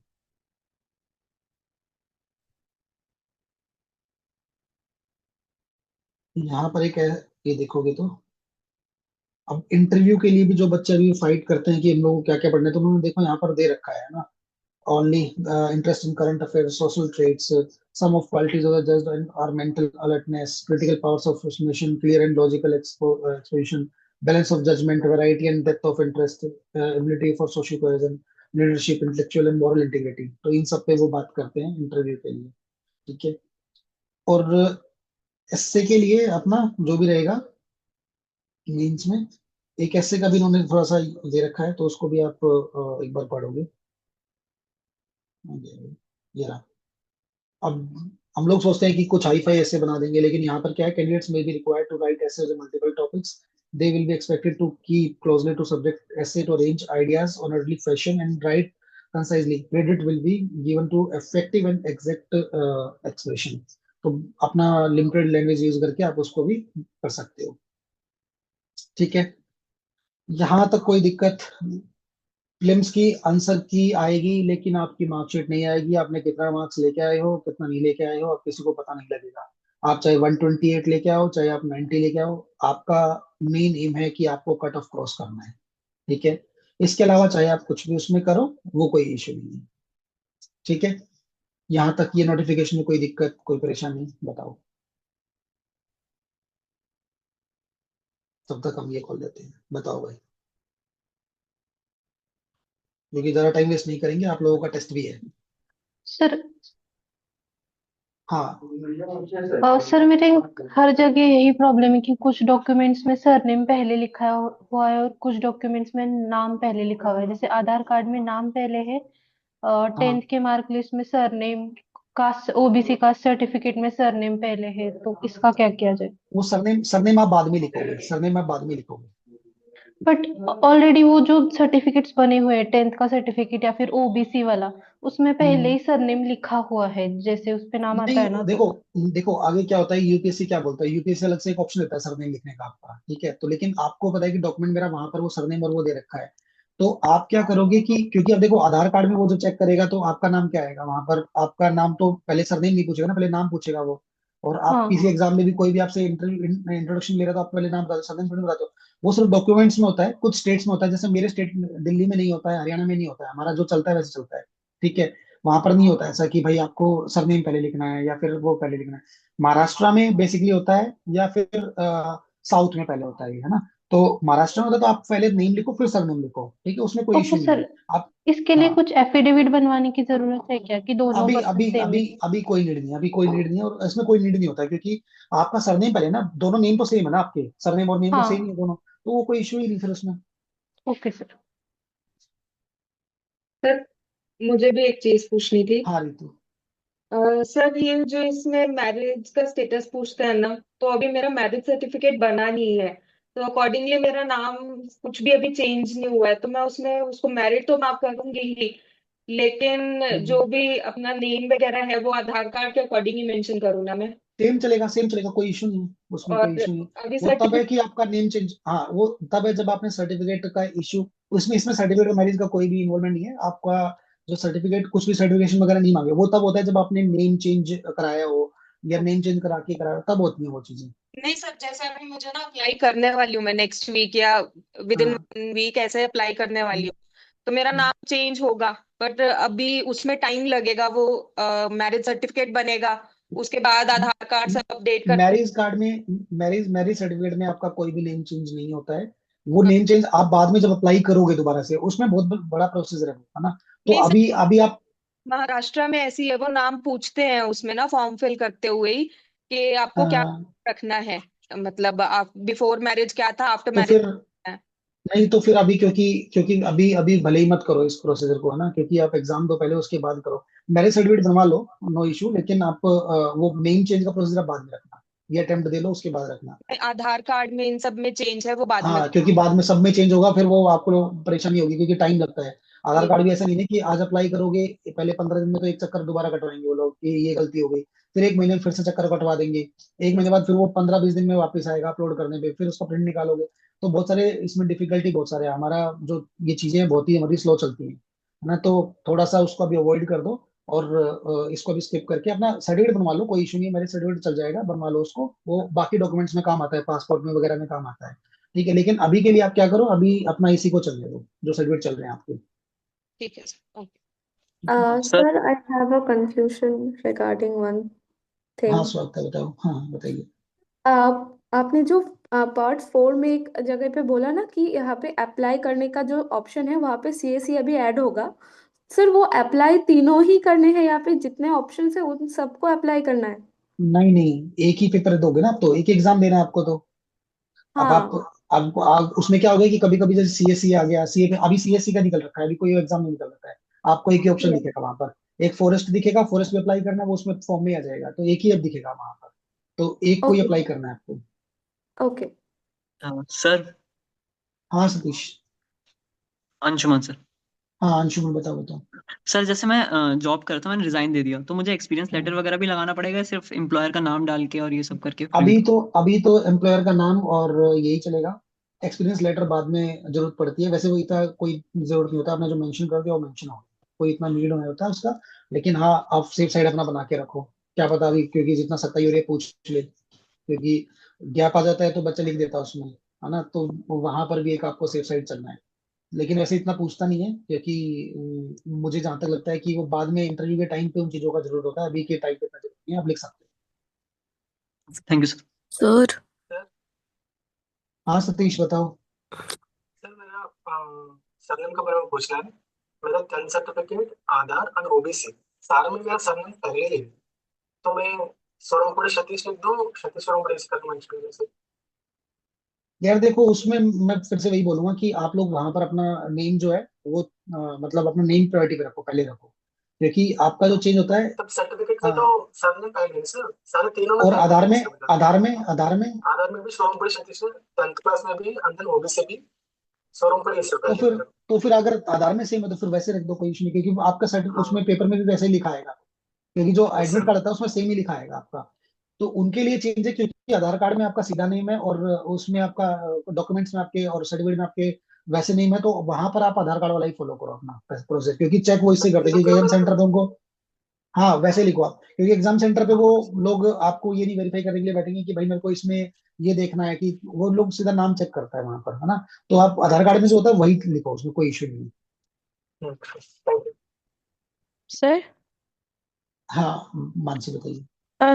यहाँ पर एक है, ये देखोगे तो अब इंटरव्यू के लिए भी जो बच्चे अभी फाइट करते हैं कि हम लोग को क्या क्या पढ़ना है, तो उन्होंने देखो यहाँ पर दे रखा है ना, only interest in current affairs, social traits, some of qualities of the judge and are mental alertness, critical powers of estimation, clear and logical exposition, balance of judgment, variety and depth of interest, ability for social cohesion, leadership, intellectual and moral integrity। तो इन सब पे वो बात करते हैं interview के लिए। ठीक है। और एसए के लिए अपना जो भी रहेगा मीन्स में, एक एसए का भी इन्होंने थोड़ा सा दे रखा है, तो उसको भी आप एक बार पढ़ोगे। ये रहा। अब हम लोग सोचते हैं कि कुछ हाई फाई ऐसे बना देंगे, लेकिन यहाँ पर क्या है, candidates may be required to write essay multiple topics, they will be expected to keep closely to subject essay to arrange ideas on अर्ली fashion and write concisely, credit will be given to effective and exact expression. तो अपना limited language use करके आप उसको भी कर सकते हो। ठीक है। यहाँ तक कोई दिक्कत? प्रीलिम्स की आंसर की आएगी, लेकिन आपकी मार्कशीट नहीं आएगी, आपने कितना मार्क्स लेके आए हो कितना नहीं लेके आए हो अब किसी को पता नहीं लगेगा। आप चाहे 128 लेके आओ चाहे आप 90 लेके आओ, आपका मेन एम है कि आपको कट ऑफ क्रॉस करना है। ठीक है। इसके अलावा चाहे आप कुछ भी उसमें करो, वो कोई इशू नहीं है। ठीक है। यहाँ तक ये नोटिफिकेशन में कोई दिक्कत कोई परेशानी बताओ, तब तक हम ये खोल देते हैं। बताओ भाई, क्योंकि ज्यादा टाइम वेस्ट नहीं करेंगे, आप लोगों का टेस्ट भी है। सर हाँ। सर मेरे हर जगह यही प्रॉब्लम है कि कुछ डॉक्यूमेंट्स में सरनेम पहले लिखा हुआ है और कुछ डॉक्यूमेंट्स में नाम पहले लिखा हुआ है। जैसे आधार कार्ड में नाम पहले है, टेंथ हाँ, के मार्क लिस्ट में surname, caste OBC caste certificate में सरनेम पहले है, तो इसका क्या किया जाए? वो सरनेम सरनेम आप बाद में लिखोगे, सरनेम आप बाद में लिखोगे। बट ऑलरेडी वो जो सर्टिफिकेट्स बने हुए हैं, टेंथ का सर्टिफिकेट या फिर ओबीसी वाला, उसमें पहले हम्म। ही सरनेम लिखा हुआ है, जैसे उस पे नाम आता नहीं, है ना, देखो तो। देखो आगे क्या होता है, यूपीएससी क्या बोलता है, यूपीएससी अलग से एक ऑप्शन देता है सरनेम लिखने का आपका। ठीक है। तो लेकिन आपको पता है कि डॉक्यूमेंट मेरा वहां पर वो सरनेम और वो दे रखा है, तो आप क्या करोगे कि क्योंकि अब देखो आधार कार्ड में वो जो चेक करेगा तो आपका नाम क्या आएगा वहां पर, आपका नाम तो पहले सरनेम नहीं पूछेगा ना, पहले नाम पूछेगा वो। और आप हाँ किसी एग्जाम में भी कोई भी आपसे इंट्रोडक्शन ले रहा, तो आप पहले नाम बताते हो, सरनेम थोड़ी बताते हो। वो सिर्फ डॉक्यूमेंट्स में होता है, कुछ स्टेट्स में होता है, जैसे मेरे स्टेट दिल्ली में नहीं होता है, हरियाणा में नहीं होता है, हमारा जो चलता है वैसे चलता है। ठीक है। वहां पर नहीं होता ऐसा कि भाई आपको सरनेम पहले लिखना है या फिर वो पहले लिखना है। महाराष्ट्र में बेसिकली होता है, या फिर साउथ में पहले होता है ना। तो महाराष्ट्र में होता है तो आप पहले नेम लिखो फिर सरनेम लिखो, ठीक है, उसमें कोई ओके इशू नहीं सर, है। आप इसके लिए हाँ, कुछ एफिडेविट बनवाने की जरूरत है क्या, कि दोनों अभी पर्सन अभी सेम अभी है? अभी कोई नीड नहीं है, अभी कोई नीड नहीं है, और इसमें कोई नीड नहीं होता है, क्योंकि आपका सरनेम पहले ना, दोनों नेम तो सेम है ना, आपके सरनेम और नेम तो सेम ही है हाँ। दोनों, तो वो कोई इशू ही नहीं फिर उसमें। Okay sir. सर मुझे भी एक चीज पूछनी थी। हाँ रितु। सर ये जो इसमें मैरिज का स्टेटस पूछते हैं ना, तो अभी मेरा मैरिज सर्टिफिकेट बना नहीं है, तो अकॉर्डिंगली मेरा नाम कुछ भी अभी चेंज नहीं हुआ है, तो मैं उसमें उसको मैरिड तो मैं करूंगी ही, लेकिन जो भी अपना नेम वगैरह है वो आधार कार्ड के अकॉर्डिंग ही मेंशन करूँ ना मैं? सेम चलेगा, सेम चलेगा, कोई इशू नहीं है, उसमें कोई और इशू नहीं है। अभी वो तब है सर्टिफिकेट। कि आपका नेम चेंज, हाँ वो तब है जब आपने सर्टिफिकेट का इशू, उसमें इसमें सर्टिफिकेट और मैरिज का कोई भी इन्वॉल्वमेंट नहीं है आपका। जो सर्टिफिकेट कुछ भी सर्टिफिकेशन वगैरह नहीं मांगे, वो तब होता है जब आपने नेम चेंज कराया हो, या नेम चेंज करा के कराया हो, तब होती है वो चीजें। नहीं सर, जैसे अभी मुझे ना अप्लाई करने वाली हूँ मैं नेक्स्ट वीक या विद इन हाँ। 1 वीक ऐसे अप्लाई करने वाली हम्म, हूँ, तो मेरा हम्म। नाम चेंज होगा, बट अभी उसमें टाइम लगेगा, वो मैरिज सर्टिफिकेट बनेगा, उसके बाद आधार कार्ड सब अपडेट करने। मैरिज कार्ड में, मैरिज मैरिज सर्टिफिकेट में आपका कोई भी नेम चेंज नहीं होता है। वो नेम चेंज आप बाद में जब अप्लाई करोगे दोबारा से, उसमें बहुत बड़ा प्रोसीजर है ना। तो नहीं सर, अभी अभी आप महाराष्ट्र में ऐसी है, वो नाम पूछते हैं उसमें ना फॉर्म फिल करते हुए ही कि आपको क्या अ, रखना है, मतलब आप बिफोर मैरिज क्या था, आफ्टर तो मैरिज फिर है। नहीं, तो फिर अभी क्योंकि क्योंकि अभी अभी भले ही मत करो इस प्रोसीजर को, है ना, क्योंकि आप एग्जाम दो पहले, उसके बाद करो। मैरिज सर्टिफिकेट बनवा लो, नो इशू, लेकिन आप वो नेम चेंज का प्रोसीजर आप बाद में रखना, ये अटेम्प्ट दे लो उसके बाद रखना। आधार कार्ड में इन सब में चेंज है वो बाद में। हाँ, क्योंकि बाद में सब में चेंज होगा, फिर वो आपको परेशानी होगी क्योंकि टाइम लगता है। आधार कार्ड भी ऐसा नहीं है कि आज अप्लाई करोगे, पहले 15 दिन में तो एक चक्कर दोबारा कटवाएंगे वो लोग कि ये गलती हो गई, फिर एक महीने में फिर से चक्कर कटवा देंगे, एक महीने बाद फिर वो 15-20 दिन में वापस आएगा अपलोड करने पे, फिर उसका प्रिंट निकालोगे। तो बहुत सारे इसमें डिफिकल्टी बहुत सारे है। हमारा जो ये चीजें हैं बहुत ही हमारी स्लो चलती है ना, तो थोड़ा सा उसको अभी अवॉइड कर दो। और इसको भी स्किप करके अपना सर्टिफिकेट बनवा लो, कोई इशू नहीं है, मेरे सर्टिफिकेट चल जाएगा, बनवा लो उसको, वो बाकी डॉक्यूमेंट्स में काम आता है, पासपोर्ट में वगैरह में काम आता है। ठीक है, लेकिन अभी के लिए आप क्या करो, अभी अपना इसी को चलने दो जो सर्टिफिकेट चल रहे हैं आपके। ठीक है सर, ओके। ठीक है। Sir Sir, I have a confusion regarding one हाँ thing. स्वागत है, बताओ, हाँ बताइए। आपने जो पार्ट 4 में एक जगह पे बोला ना कि यहाँ पे अप्लाई करने का जो ऑप्शन है वहाँ पे सीएससी अभी ऐड होगा। सर वो अप्लाई तीनों ही करने हैं या फिर जितने ऑप्शन है उन सबको अप्लाई करना है? नहीं नहीं, एक ही पेपर दोगे ना आप, तो एक एग्जाम देना है आपको तो। अब आप हाँ। उसमें क्या हो गया कि कभी कभी जैसे सीएससी आ गया, सी अभी सीएससी का निकल रखा है, अभी कोई एग्जाम नहीं निकल रखा है, आपको एक ही ऑप्शन यस। दिखेगा वहां पर। एक फॉरेस्ट दिखेगा, फॉरेस्ट में अप्लाई करना है, वो उसमें फॉर्म में आ जाएगा, तो एक ही अब दिखेगा वहां पर, तो एक को ही ओके। अप्लाई करना है आपको। ओके। सर हाँ सतीश। अंशुमन सर। हाँ अंशुमन, बताओ बताओ। सर जैसे मैं जॉब करता हूँ, मैंने रिजाइन दे दिया, तो मुझे एक्सपीरियंस हाँ। लेटर वगैरह भी लगाना पड़ेगा, सिर्फ एम्प्लॉयर का नाम डाल के और ये सब करके फिर? अभी तो एम्प्लॉयर का नाम और यही चलेगा। एक्सपीरियंस लेटर बाद में जरूरत पड़ती है, वैसे वो इतना कोई जरूरत नहीं होता, आपने जो मेंशन कर दिया वो मेंशन हो, कोई इतना नीड नहीं होता उसका। लेकिन हाँ, आप सेफ साइड अपना बना के रखो, क्या पता अभी, क्योंकि जितना सत्ता हो रही है पूछ ले, क्योंकि गैप आ जाता है तो बच्चा लिख देता है उसमें, है ना, तो वहां पर भी एक आपको सेफ साइड चलना है। लेकिन वैसे इतना पूछता नहीं है, क्योंकि मुझे जहां तक लगता है कि वो बाद में इंटरव्यू के टाइम पे उन चीजों का जरूरत होता है, अभी के टाइम पे इतना जरूरत नहीं है, आप लिख सकते thank you sir. Sir sir हो। हाँ सतीश बताओ। सर मेरा सरनेम का बारे में पूछना है। मेरा 10th सर्टिफिकेट, आधार और ओबीसी सारे में मेरा सरनेम पहले ही है, तो मैं सोरमपुर सतीश लिख दूं, सतीश सोरमपुर इस करके मेंशन कर दूं? यार देखो, उसमें मैं फिर से वही बोलूंगा कि आप लोग वहां पर अपना नेम जो है वो मतलब अपना नेम प्रायोरिटी पे रखो, पहले रखो, क्योंकि आपका जो चेंज होता है। तब सर्टिफिकेट में तो अ, सरनेम पहले है सर, सारे तीनों में और पहले आधार है, में, इसका बता दो। आधार में, आधार में भी सोरमपुर सतीश है, 10th क्लास में भी, अंदर ओबीसी भी सोरमपुर इस तो पहले फिर मेरा। तो फिर अगर आधार में सेम है तो फिर वैसे रख दो, कोई इशू नहीं, क्योंकि आपका सर्टिफिकेट उसमें हाँ। पेपर में भी वैसे ही लिखा आएगा, क्योंकि जो यस एडमिट सर। कार्ड आता है उसमें सेम ही लिखा आएगा आपका। तो उनके लिए चेंज है, क्योंकि आधार कार्ड में आपका सीधा नेम है और उसमें आपका डॉक्यूमेंट्स में आपके और सर्टिफिकेट में आपके वैसे नेम है, तो वहां पर आप आधार कार्ड वाला ही फॉलो करो अपना प्रोसेस, क्योंकि चेक वो इससे करते हैं, क्योंकि इंटरव्यू एग्जाम में सेंटर लगा। पे उनको। हाँ वैसे लिखो आप, क्योंकि एग्जाम सेंटर पे हाँ वो हाँ सर। लोग आपको ये नहीं वेरीफाई करने के लिए बैठेंगे कि भाई मेरे को इसमें ये देखना है, कि वो लोग सीधा नाम चेक करता है वहां पर, है ना। तो आप आधार कार्ड में जो अच्छा। होता है वही लिखो, उसमें कोई इशू नहीं है। Thank you. sir हाँ मानसी बताइए।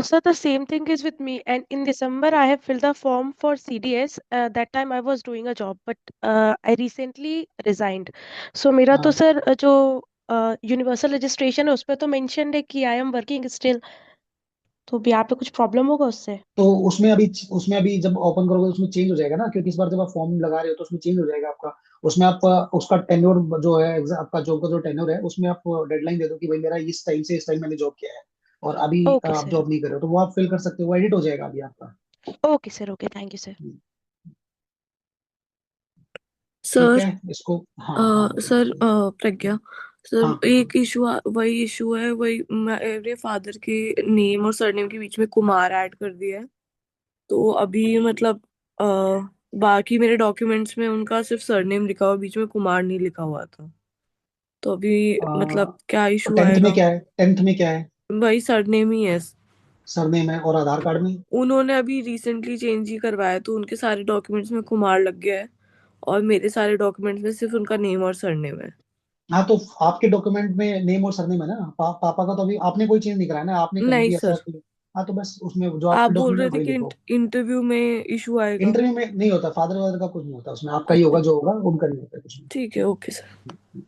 so the same thing is with me, and in December I have filled the form for CDS. That time I was doing a job, but I recently resigned. So मेरा तो हाँ sir जो universal registration है उस पे तो mention है कि आई एम वर्किंग स्टिल, तो भी यहाँ पे कुछ प्रॉब्लम होगा उससे? तो उसमें अभी जब ओपन करोगे तो उसमें चेंज हो जाएगा ना, क्योंकि इस बार जब आप फॉर्म लगा रहे हो तो उसमें चेंज हो जाएगा आपका। उसमें आप उसका टेन्योर जो है, आपका जॉब का जो टेन्योर है, उसमें आप डेडलाइन दे दो कि भाई मेरा इस टाइम से इस टाइम मैंने जॉब किया है, और अभी ओके आप सर। जॉब नहीं कर रहे हो, तो वो आप फिल कर सकते हो, वो एडिट हो जाएगा अभी आपका। Okay sir, okay, thank you sir. ठीक सर है इसको। हाँ हाँ बताइए सर बताइए। प्रज्ञा सर, हाँ एक इशू वही इशू है, वही मेरे फादर के नेम और सरनेम के बीच में कुमार ऐड कर दिया है। तो अभी मतलब अ, बाकी मेरे डॉक्यूमेंट्स में उनका सिर्फ सरनेम लिखा हुआ, बीच में कुमार नहीं लिखा हुआ था। तो अभी मतलब क्या तो इशू टेंथ में आएगा? क्या है, टेंथ में क्या है? वही सरनेम ही है। सरनेम है, और आधार कार्ड में? उन्होंने अभी रिसेंटली चेंज ही करवाया, तो उनके सारे डॉक्यूमेंट्स में कुमार लग गया है, और मेरे सारे डॉक्यूमेंट्स में सिर्फ उनका नेम और सरनेम है। हाँ तो आपके डॉक्यूमेंट में नेम और सरनेम है ना, पापा का तो अभी आपने कोई चेंज नहीं कराया ना, आपने कभी नहीं भी ऐसा सर, कोई। हाँ तो बस उसमें जो आप आपके बोल डॉक्यूमेंट रहे है थे वही कि लिखो। इंटरव्यू में इशू आएगा। इंटरव्यू में नहीं होता, फादर वादर का कुछ नहीं होता उसमें, आपका ही होगा अच्छा, जो होगा, उनका नहीं होता कुछ नहीं। ठीक है, ओके सर।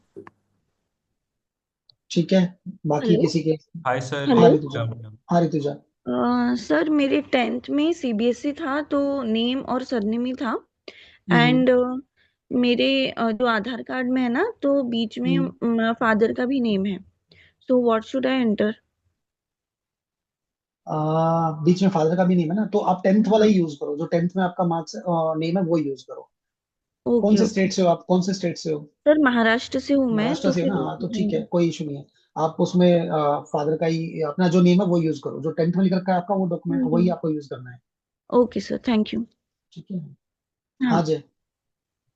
ठीक है, बाकी हेलो। किसी के। Hi sir. हाँ हेलो। ऋतुजा। हाँ ऋतुजा। सर मेरे 10th में सीबीएसई था तो नेम और सरनेम ही था। हम्म एंड मेरे जो आधार कार्ड में है ना तो बीच हम्म। में फादर का भी नेम है। So what should I enter? बीच में फादर का भी नेम है ना, तो आप टेंथ वाला हाँ। ही यूज करो, जो टेंथ में आपका मार्क्स नेम है वो यूज करो। कौन ओके से ओके। स्टेट से हो आप, कौन से स्टेट से हो? सर महाराष्ट्र से हूँ मैं महाराष्ट्र तो से हो फिर। ना, हाँ तो हाँ ठीक है, जी। कोई इशू नहीं है। आप उसमें फादर का ही अपना जो नेम है वो यूज करो, जो टेंथ में लिख रखा है आपका वो डॉक्यूमेंट वही हम्म। आपको यूज करना है। Okay sir, thank you. ठीक है। हाँ। हाँ जय।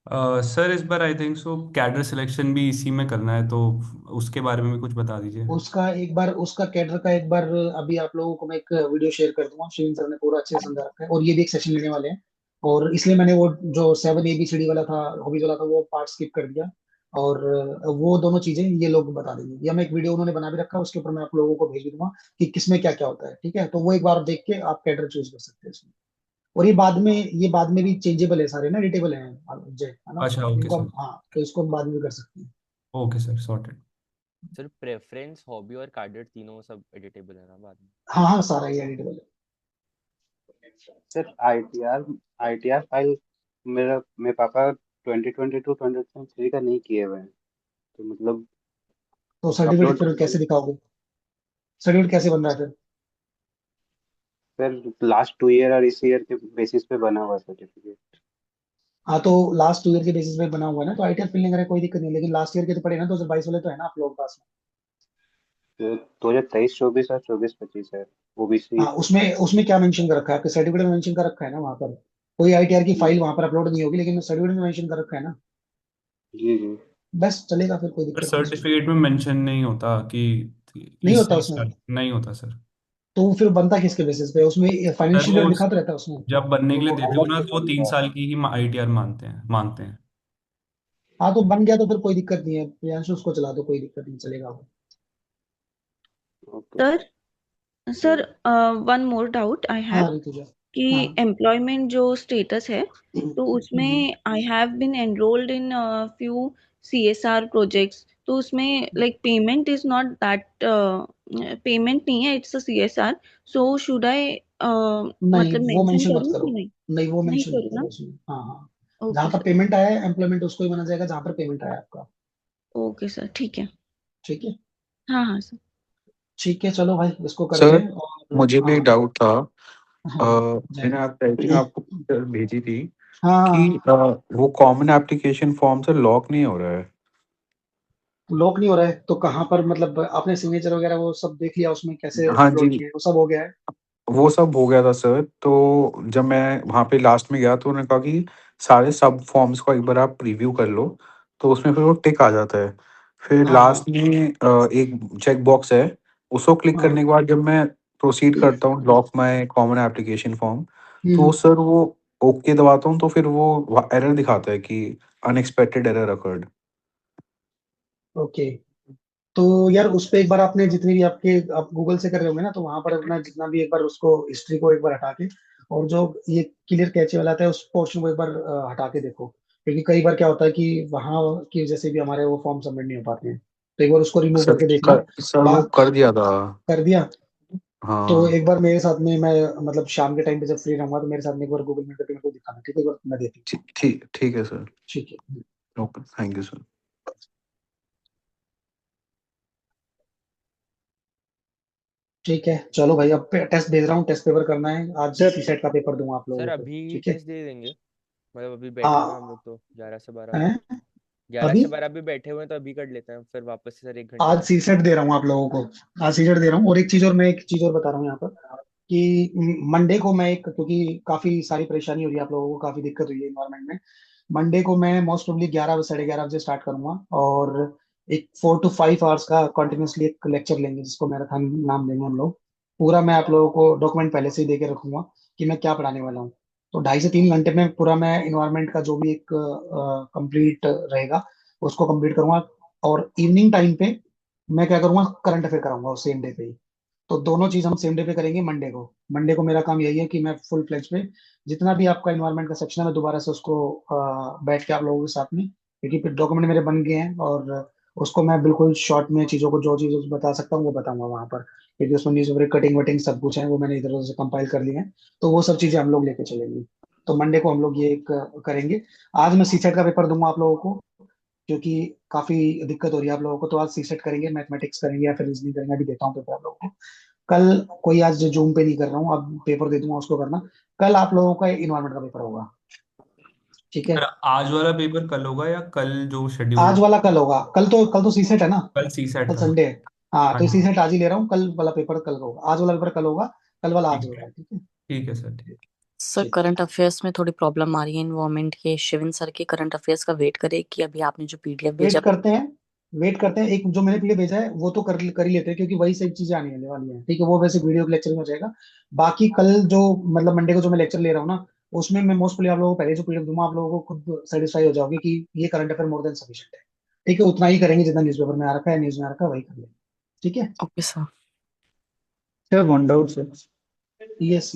सर इस बार I think so cadre selection भी इसी में करना है, तो उसके बारे में भी कुछ बता दीजिए। उसका कैडर का एक बार अभी आप लोगों को मैं एक वीडियो शेयर कर दूंगा। शिवन सर ने पूरा अच्छे से समझा रखा है, और ये भी एक सेशन लेने वाले हैं। और इसलिए मैंने वो जो 7 ABCD वाला था, हॉबीज वाला था, वो पार्ट स्किप कर दिया। और वो दोनों चीजें ये लोग बता देंगे, या मैं एक वीडियो उन्होंने बना भी रखा है, उसके ऊपर मैं आप लोगों को भेज दूंगा कि किसमें क्या क्या होता है। ठीक है, तो वो एक बार देख के आप कैडर चूज कर सकते हैं इसमें। और ये बाद में भी चेंजेबल है, सारे ना एडिटेबल हैं जय, है ना। अच्छा, ओके इनको सर। हाँ, तो इसको हम बाद में भी कर सकते हैं। Okay sir, sorted. Sir preference, hobby और कैडेट तीनों सब एडिटेबल है ना बाद में? हाँ हाँ, सारा ये एडिटेबल है। सर आईटीआर फाइल मेरे पापा 2022-2023 का नहीं किए हुए हैं, तो मतलब तो सर्टिफिकेट अपलोड फिर कैसे दिखाओगे? सर्टिफिकेट कैसे बन रहा है फिर? फिर लास्ट 2 ईयर और इस ईयर के बेसिस पे बना हुआ सर्टिफिकेट। हाँ, तो लास्ट 2 ईयर के बेसिस पे बना हुआ है ना, तो आईटीआर फिल नहीं करे कोई दिक्कत नहीं, लेकिन लास्ट ईयर के तो पड़े ना, 2022 वाले तो है ना आप लोगों के पास में। 2023-24 और 24-25 है ओबीसी। हाँ, उसमें उसमें क्या मेंशन कर रखा है आपके सर्टिफिकेट में? मेंशन कर रखा है ना वहाँ पर? कोई आईटीआर की फाइल वहाँ पर अपलोड नहीं होगी, लेकिन सर्टिफिकेट में मेंशन कर रखा है ना। जी जी। बस चलेगा फिर, कोई पर दिक्कत नहीं उसमें। सर्टिफिकेट में मेंशन नहीं होता कि नहीं इस होता इस उसमें? साल नहीं होता सर। तो फिर बनता किसके बेसिस पे? उसमें सर फाइनेंशियल वो ईयर दिखा तो रहता है उसमें। जब बनने के लिए वो देते हो अलग ना, से तो वो बन 3 साल की ही आईटीआर मांगते हैं। हाँ, तो बन गया तो फिर कोई दिक्कत नहीं है, प्रियांशु उसको चला दो, कोई दिक्कत नहीं, चलेगा वो। Okay. Sir sir one more doubt I have हाँ ऋतुजा। कि हाँ। एम्प्लॉयमेंट जो स्टेटस है, तो उसमें I have been enrolled in few CSR projects, तो उसमें like payment is not that, payment नहीं है, it's a CSR. So should I नहीं, मतलब वो मेंशन मेंशन मत करूँ करो। कि नहीं? नहीं, वो नहीं मेंशन मत करूँ करो ना? उसमें। हाँ हाँ। जहाँ ओके पर सर। पेमेंट आया है, एम्प्लॉयमेंट उसको ही माना जाएगा जहाँ पर पेमेंट आया है आपका। ओके सर, ठीक है। ठीक है। हाँ हाँ सर। ठीक है, चलो भाई इसको करते सर हैं। और मुझे भी हाँ एक डाउट था। हाँ मैंने जय। आप टाइपिंग आपको picture भेजी थी हाँ कि हाँ, वो कॉमन एप्लीकेशन फॉर्म से लॉक नहीं हो रहा है। लॉक नहीं हो रहा है तो कहाँ पर, मतलब आपने सिग्नेचर वगैरह वो सब देख लिया उसमें कैसे हाँ अपलोड जी, किए, वो सब हो गया है? वो सब हो गया था सर। तो जब मैं वहाँ पे लास्ट में गया तो उन्होंने कहा कि सारे सब फॉर्म्स को एक बार आप प्रीव्यू कर लो, तो उसमें फिर वो टिक आ जाता है। फिर हाँ हाँ लास्ट में एक चेक बॉक्स है, उसको क्लिक हाँ। करने के बाद जब मैं प्रोसीड करता हूँ lock my common application form, तो हम्म। सर वो ओके दबाता हूँ तो फिर वो एरर दिखाता है कि अनएक्सपेक्टेड एरर अकर्ड। ओके, तो यार उस पे एक बार आपने जितनी भी आपके आप गूगल से कर रहे होंगे ना, तो वहां पर अपना जितना भी एक बार उसको हिस्ट्री को एक बार हटा के, और जो ये क्लियर कैचे वाला आता है उस पोर्शन को एक बार हटा के देखो, क्योंकि कई बार क्या होता है कि वहां की वजह से भी हमारे वो फॉर्म सबमिट नहीं हो पाते हैं। तो एक बार उसको रिमूव करके देखना। सर वो बात कर दिया था। कर दिया? तो हाँ। एक बार मेरे साथ में, मैं मतलब शाम के टाइम पे जब फ्री रहूंगा तो मेरे साथ में एक बार गूगल मीट करके मेरे को दिखाना, ठीक है? एक बार मैं देख लूँ। ठीक ठीक ठीक है सर। ठीक है। Okay, thank you sir. ठीक है, चलो भाई, अब टेस्ट भेज रहा हूँ, टेस्ट पेपर करना है आज, सर सीसेट का पेपर दूंगा आप सर लोगों को। अभी ठीक है। टेस्ट दे देंगे? मतलब अभी बैठे हुए हैं हम हाँ। लोग तो 11 से 12 अभी। हैं? 11 अभी से 12 अभी बैठे हुए हैं, तो अभी कर लेते हैं फिर वापस से सर 1 घंटे आज में। सीसेट दे रहा हूँ आप लोगों को, आज सीसेट दे रहा हूँ। और एक चीज और, मैं एक चीज और बता रहा हूँ यहाँ पर कि मंडे को मैं एक, क्योंकि काफी सारी परेशानी हो रही है आप लोगों को, काफी दिक्कत हुई है इन्वायरमेंट में। मंडे को मैं मोस्ट प्रोबेबली 11 साढ़े 11 बजे स्टार्ट करूंगा, और एक 4 to 5 आवर्स का कंटिन्यूसली एक लेक्चर लेंगे, जिसको मैराथन नाम देंगे हम लोग। पूरा मैं आप लोगों को डॉक्यूमेंट पहले से ही दे के रखूंगा कि मैं क्या पढ़ाने वाला हूँ। तो 2.5 से 3 घंटे में पूरा मैं इन्वायरमेंट का जो भी एक कंप्लीट रहेगा उसको कंप्लीट करूंगा। और इवनिंग टाइम पे मैं क्या करूंगा, करंट अफेयर कराऊंगा उस सेम डे पे ही। तो दोनों चीज हम सेम डे पे करेंगे मंडे को मेरा काम यही है कि मैं फुल फ्लेज पे जितना भी आपका इन्वायरमेंट का सेक्शन है, मैं दोबारा से उसको बैठ के आप लोगों के साथ में, क्योंकि फिर डॉक्यूमेंट मेरे बन गए हैं, और उसको मैं बिल्कुल शॉर्ट में चीजों को, जो चीज़ बता सकता हूँ वो बताऊंगा वहां पर, क्योंकि उसमें न्यूज पेपर कटिंग वटिंग सब कुछ है, वो मैंने इधर उधर से कंपाइल कर लिए हैं। तो वो सब चीजें हम लोग लेके चलेंगे। तो मंडे को हम लोग ये एक करेंगे। आज मैं सीसेट का पेपर दूंगा आप लोगों को, क्योंकि काफी दिक्कत हो रही है आप लोगों को। तो आज सीसेट करेंगे, मैथमेटिक्स करेंगे या फिर रीजनिंग करेंगे, अभी देता हूँ पेपर आप लोगों को। कल कोई आज जूम पे नहीं कर रहा हूँ, अब पेपर दे दूंगा उसको करना। कल आप लोगों का इन्वायरमेंट का पेपर होगा। ठीक है। सर आज वाला पेपर कल होगा या कल जो आज शेड्यूल? वाला कल होगा, कल तो सीसेट है ना। कल सी सेट कल था। संडे है। हाँ, हाँ तो जी। सीसेट आज ही ले रहा हूँ, कल वाला पेपर कल का होगा, आज वाला पेपर कल होगा, कल वाला आज ठीक होगा। है। ठीक है। ठीक है सर, ठीक है। सर ठीक। करंट अफेयर्स में थोड़ी प्रॉब्लम आ रही है इन्वायरमेंट के। शिविन सर के करंट अफेयर्स का वेट करे कि अभी आपने जो पीडीएफ भेजा। वेट करते हैं। एक जो मैंने पीडीएफ भेजा है वो तो कर ही लेते हैं, क्योंकि वही सही चीजें आने वाली हैं। ठीक है, वो वैसे वीडियो लेक्चर में हो जाएगा। बाकी कल जो मतलब मंडे को जो मैं लेक्चर ले रहा हूँ ना, उसमें मैं मोस्टली आप लोगों को पहले जो पीडीएफ दूंगा, आप लोगों को खुद सेटिस्फाई हो जाओगे कि ये current affair more than sufficient है। ठीक है, उतना ही करेंगे जितना न्यूज़पेपर में आ रखा है, न्यूज में आ रखा है, वही कर लेंगे। ठीक है। Okay sir. Sir, one doubt, sir. Yes.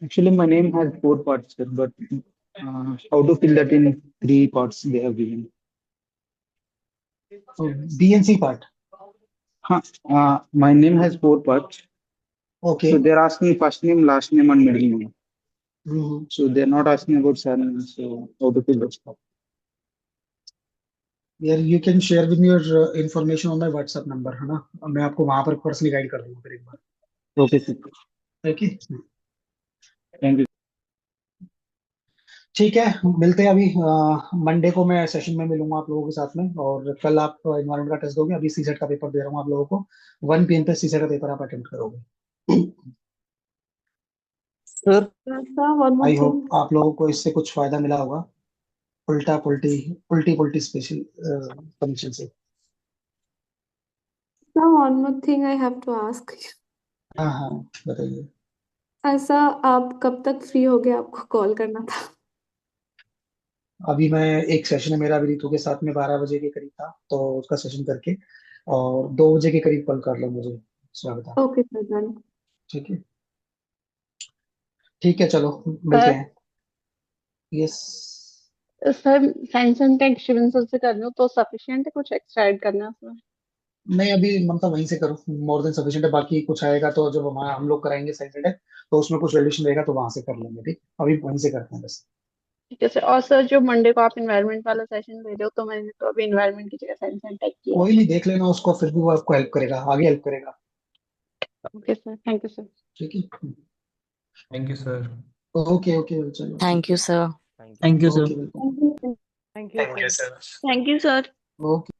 Actually, my name has 4 parts, sir, but how to fill that in 3 parts they have given? BNC part. My name has 4 parts. Okay. So they're asking first name, last name, and middle name. So they're not asking about surname. So how to fill that part? यार you can share with me your information on my WhatsApp number, है ना? मैं आपको वहां पर personally guide कर दूंगा फिर एक बार। Okay, sir. Okay, Thank you. ठीक है। मिलते हैं अभी मंडे को। मैं सेशन में मिलूंगा आप लोगों के साथ में, और कल आप एनवायरमेंट का टेस्ट दोगे। अभी सीसेट का पेपर दे रहा हूँ आप लोगों को। 1 PM पे सीसेट का पेपर आप अटेम्प्ट करोगे। Sir, one more आई thing. होप आप लोगों को इससे कुछ फायदा मिला होगा। उल्टी स्पेशल कमीशन से। Sir, one more thing I have to ask. हाँ, बताइए। ऐसा आप कब तक फ्री हो गए? आपको कॉल करना था। अभी मैं एक सेशन है मेरा अभी रितु के साथ में 12 बजे के करीब था, तो उसका सेशन करके और 2 बजे के करीब कॉल कर लो मुझे। स्वागत। Okay sir, done. ठीक है, चलो मिलते हैं। Yes. Sir science and tech Shivan sir से कर रही हूँ, तो सफिशिएंट है? कुछ एक्स्ट्रा ऐड करना है उसमें? नहीं, अभी ममता वहीं से करो, मोर देन सफिशिएंट है। बाकी कुछ आएगा तो जब हम लोग कराएंगे साइंस एंड टेक, तो उसमें कुछ वैल्यूएशन रहेगा तो वहां से कर लेंगे। ठीक, अभी वहीं से करते हैं बस। ठीक है सर। और सर जो मंडे को आप एनवायरनमेंट वाला सेशन ले रहे हो, तो मैंने तो अभी एनवायरनमेंट की जगह साइंस एंड टेक किया है। कोई नहीं, देख लेना उसको, फिर भी वो आपको हेल्प करेगा, आगे हेल्प करेगा। Okay sir, thank you sir. ठीक है, थैंक यू सर। ओके चलो। Thank you sir. Thank you sir. Okay, welcome. Thank you, Thank you, sir. sir. Thank you, sir. Okay.